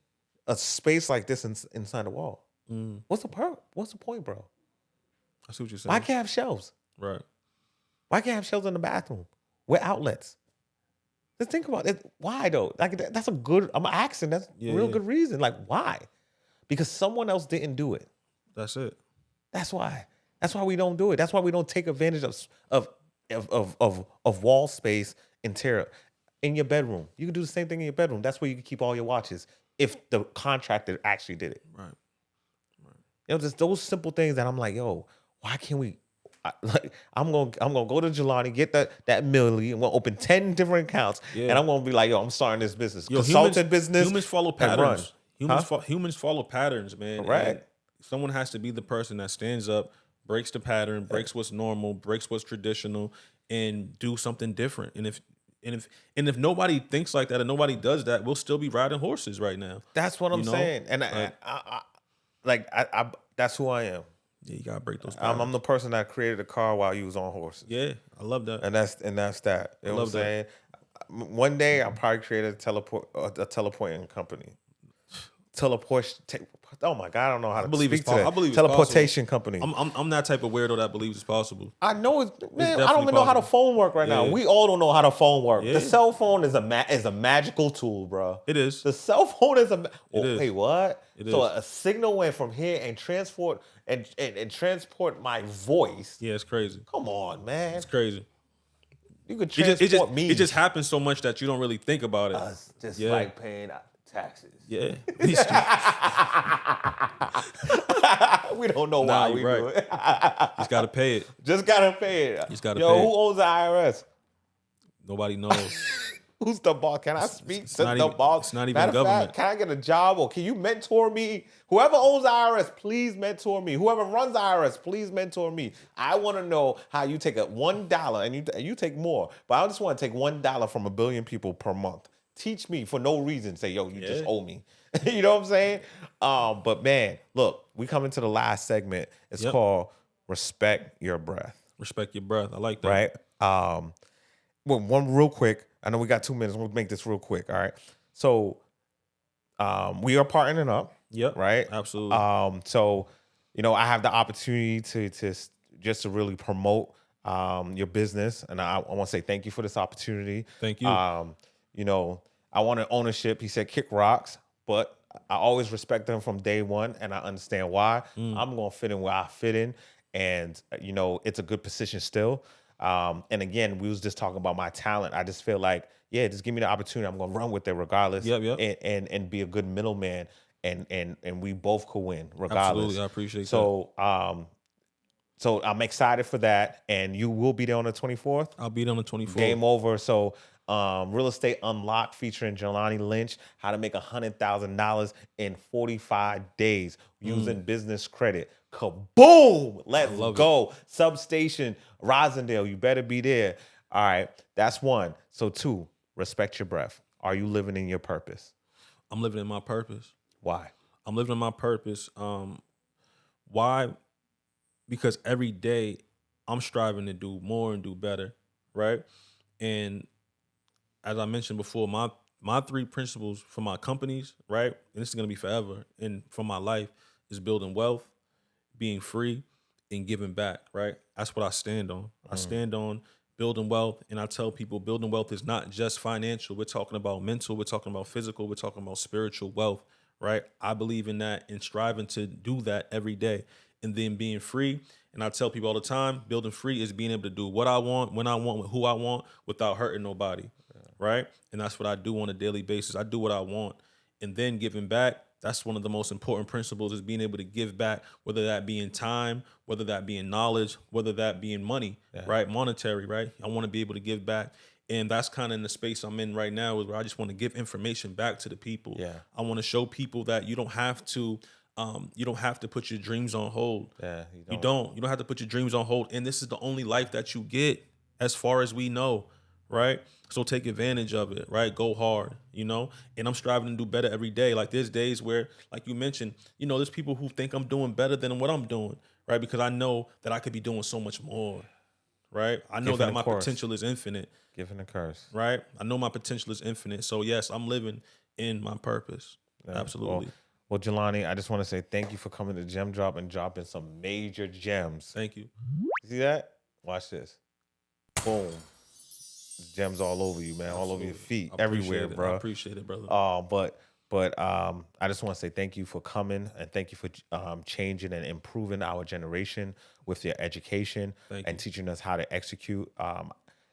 a space like this inside the wall? What's the point, bro? I see what you're saying. Why can't I have shelves? Right. Why can't I have shelves in the bathroom with outlets? Just think about it. Why though? Like, that's a good. I'm asking. That's a real good reason. Like, why? Because someone else didn't do it. That's it. That's why. That's why we don't do it. That's why we don't take advantage of wall space interior in your bedroom. You can do the same thing in your bedroom. That's where you can keep all your watches if the contractor actually did it. Right. You know, just those simple things that I'm like, yo, why can't we? I'm gonna go to Jelani, get that milli, and we'll open 10 different accounts, and I'm gonna be like, yo, I'm starting this business, consultant business. Humans follow patterns. Humans follow patterns, man. Right. And someone has to be the person that stands up, breaks the pattern, breaks what's normal, breaks what's traditional, and do something different. And if nobody thinks like that and nobody does that, we'll still be riding horses right now. That's what I'm saying, and I that's who I am. Yeah, you gotta break those patterns. I'm the person that created a car while you was on horses. Yeah, I love that. And that's that. You know what I'm saying? One day I'll probably create a teleporting company. Oh my God, I don't know how to speak to that. I believe it's teleportation company. I'm that type of weirdo that believes it's possible. I know it's, man. I don't definitely even know how the phone work right now. Yeah. We all don't know how the phone work. Yeah. The cell phone is a magical tool, bro. It is. The cell phone is is. Wait, what? It So is. a signal went from here and transport my voice. Yeah, it's crazy. Come on, man. It's crazy. You could transport me. It just happens so much that you don't really think about it. Us just Yeah. like paying taxes. Yeah. We don't know why we do it. Just gotta pay it. Just gotta pay it. Just gotta Yo, pay it. who owns the IRS? Nobody knows. Who's the boss? Can I speak to not the even- boss? it's not even Matter of government. fact, can I get a job, or can you mentor me? Whoever owns the IRS, please mentor me. Whoever runs the IRS, please mentor me. I want to know how you take $1 and you take more, but I just want to take $1 from 1 billion people per month. Teach me for no reason. Say, yo, you just owe me. You know what I'm saying? But man, look, we coming to the last segment. It's called Respect Your Breath. Respect your breath. I like that. Right? Well, one real quick. I know we got 2 minutes. We'll make this real quick. All right. So we are partnering up. Yep. Right? Absolutely. So, you know, I have the opportunity to just to really promote your business. And I want to say thank you for this opportunity. Thank you. You know, I wanted ownership. He said kick rocks, but I always respect them from day one, and I understand why. I'm going to fit in where I fit in, and, you know, it's a good position still. And again, we was just talking about my talent. I just feel like, yeah, just give me the opportunity. I'm going to run with it regardless. Yep. And be a good middleman, and we both could win regardless. Absolutely. I appreciate that. So I'm excited for that, and you will be there on the 24th. I'll be there on the 24th. Game over. So Real Estate Unlocked featuring Jelani Lynch, how to make $100,000 in 45 days using business credit. Kaboom! Let's love go. Substation, Rosendale, you better be there. All right, that's one. So 2, respect your breath. Are you living in your purpose? I'm living in my purpose. Why? I'm living in my purpose. Why? Because every day I'm striving to do more and do better, right? And as I mentioned before, my 3 principles for my companies, right? And this is gonna be forever, and for my life is building wealth, being free, and giving back, right? That's what I stand on. I stand on building wealth, and I tell people building wealth is not just financial. We're talking about mental, we're talking about physical, we're talking about spiritual wealth, right? I believe in that and striving to do that every day. And then being free, and I tell people all the time, building free is being able to do what I want, when I want, with who I want, without hurting nobody, right? And that's what I do on a daily basis. I do what I want. And then giving back, that's one of the most important principles, is being able to give back, whether that be in time, whether that be in knowledge, whether that be in money, right? Monetary, right? I want to be able to give back. And that's kind of in the space I'm in right now, is where I just want to give information back to the people. Yeah. I want to show people that you don't have to put your dreams on hold. Yeah, You don't have to put your dreams on hold. And this is the only life that you get, as far as we know, right? So take advantage of it, right? Go hard, and I'm striving to do better every day. Like, there's days where, like you mentioned, there's people who think I'm doing better than what I'm doing, right? Because I know that I could be doing so much more, right? I know that my potential is infinite. Giving a curse. Right? I know my potential is infinite. So yes, I'm living in my purpose. Yeah, absolutely. Well, Jelani, I just want to say thank you for coming to Gem Drop and dropping some major gems. Thank you. See that? Watch this. Boom. Gems all over you, man. Absolutely. All over your feet, everywhere, bro. I appreciate it, brother. But I just want to say thank you for coming, and thank you for changing and improving our generation with your education and teaching us how to execute.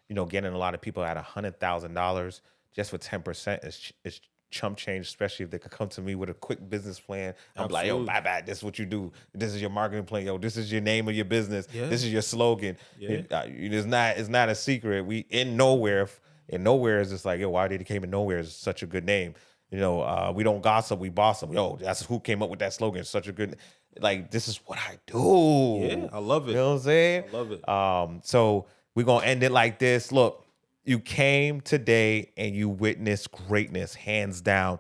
Getting a lot of people at $100,000 just for 10% is chump change, especially if they could come to me with a quick business plan. I'm like, yo, bye, this is what you do. This is your marketing plan. Yo, this is your name of your business. Yeah. This is your slogan. Yeah. It's not a secret. We in nowhere is just like, yo, why did it came in nowhere is such a good name. We don't gossip, we boss them. Yo, that's who came up with that slogan. It's such a good, like, this is what I do. Yeah, I love it. You know what I'm saying? I love it. So we're going to end it like this. Look, you came today and you witnessed greatness, hands down.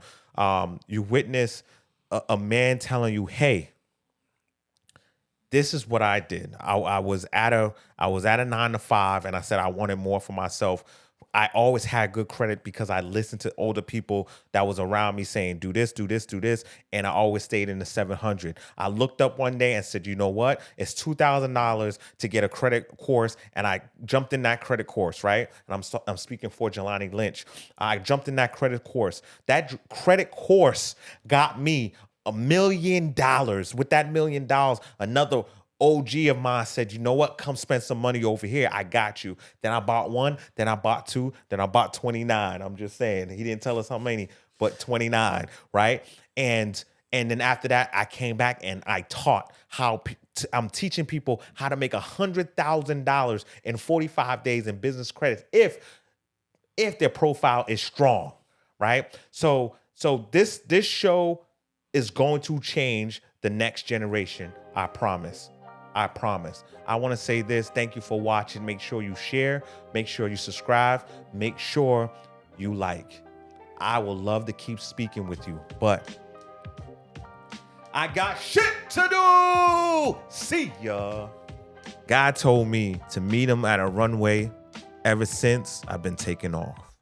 You witnessed a man telling you, hey, this is what I did. I was at a 9 to 5, and I said I wanted more for myself. I always had good credit because I listened to older people that was around me saying, do this, do this, do this. And I always stayed in the 700. I looked up one day and said, you know what? It's $2,000 to get a credit course. And I jumped in that credit course, right? And I'm speaking for Jelani Lynch. I jumped in that credit course. That credit course got me $1 million. With that $1 million, another OG of mine said, you know what? Come spend some money over here. I got you. Then I bought one. Then I bought two. Then I bought 29. I'm just saying. He didn't tell us how many, but 29, right? And then after that, I came back and I taught I'm teaching people how to make $100,000 in 45 days in business credits if their profile is strong, right? So this show is going to change the next generation. I promise. I want to say this. Thank you for watching. Make sure you share. Make sure you subscribe. Make sure you like. I will love to keep speaking with you, but I got shit to do. See ya. God told me to meet him at a runway. Ever since, I've been taking off.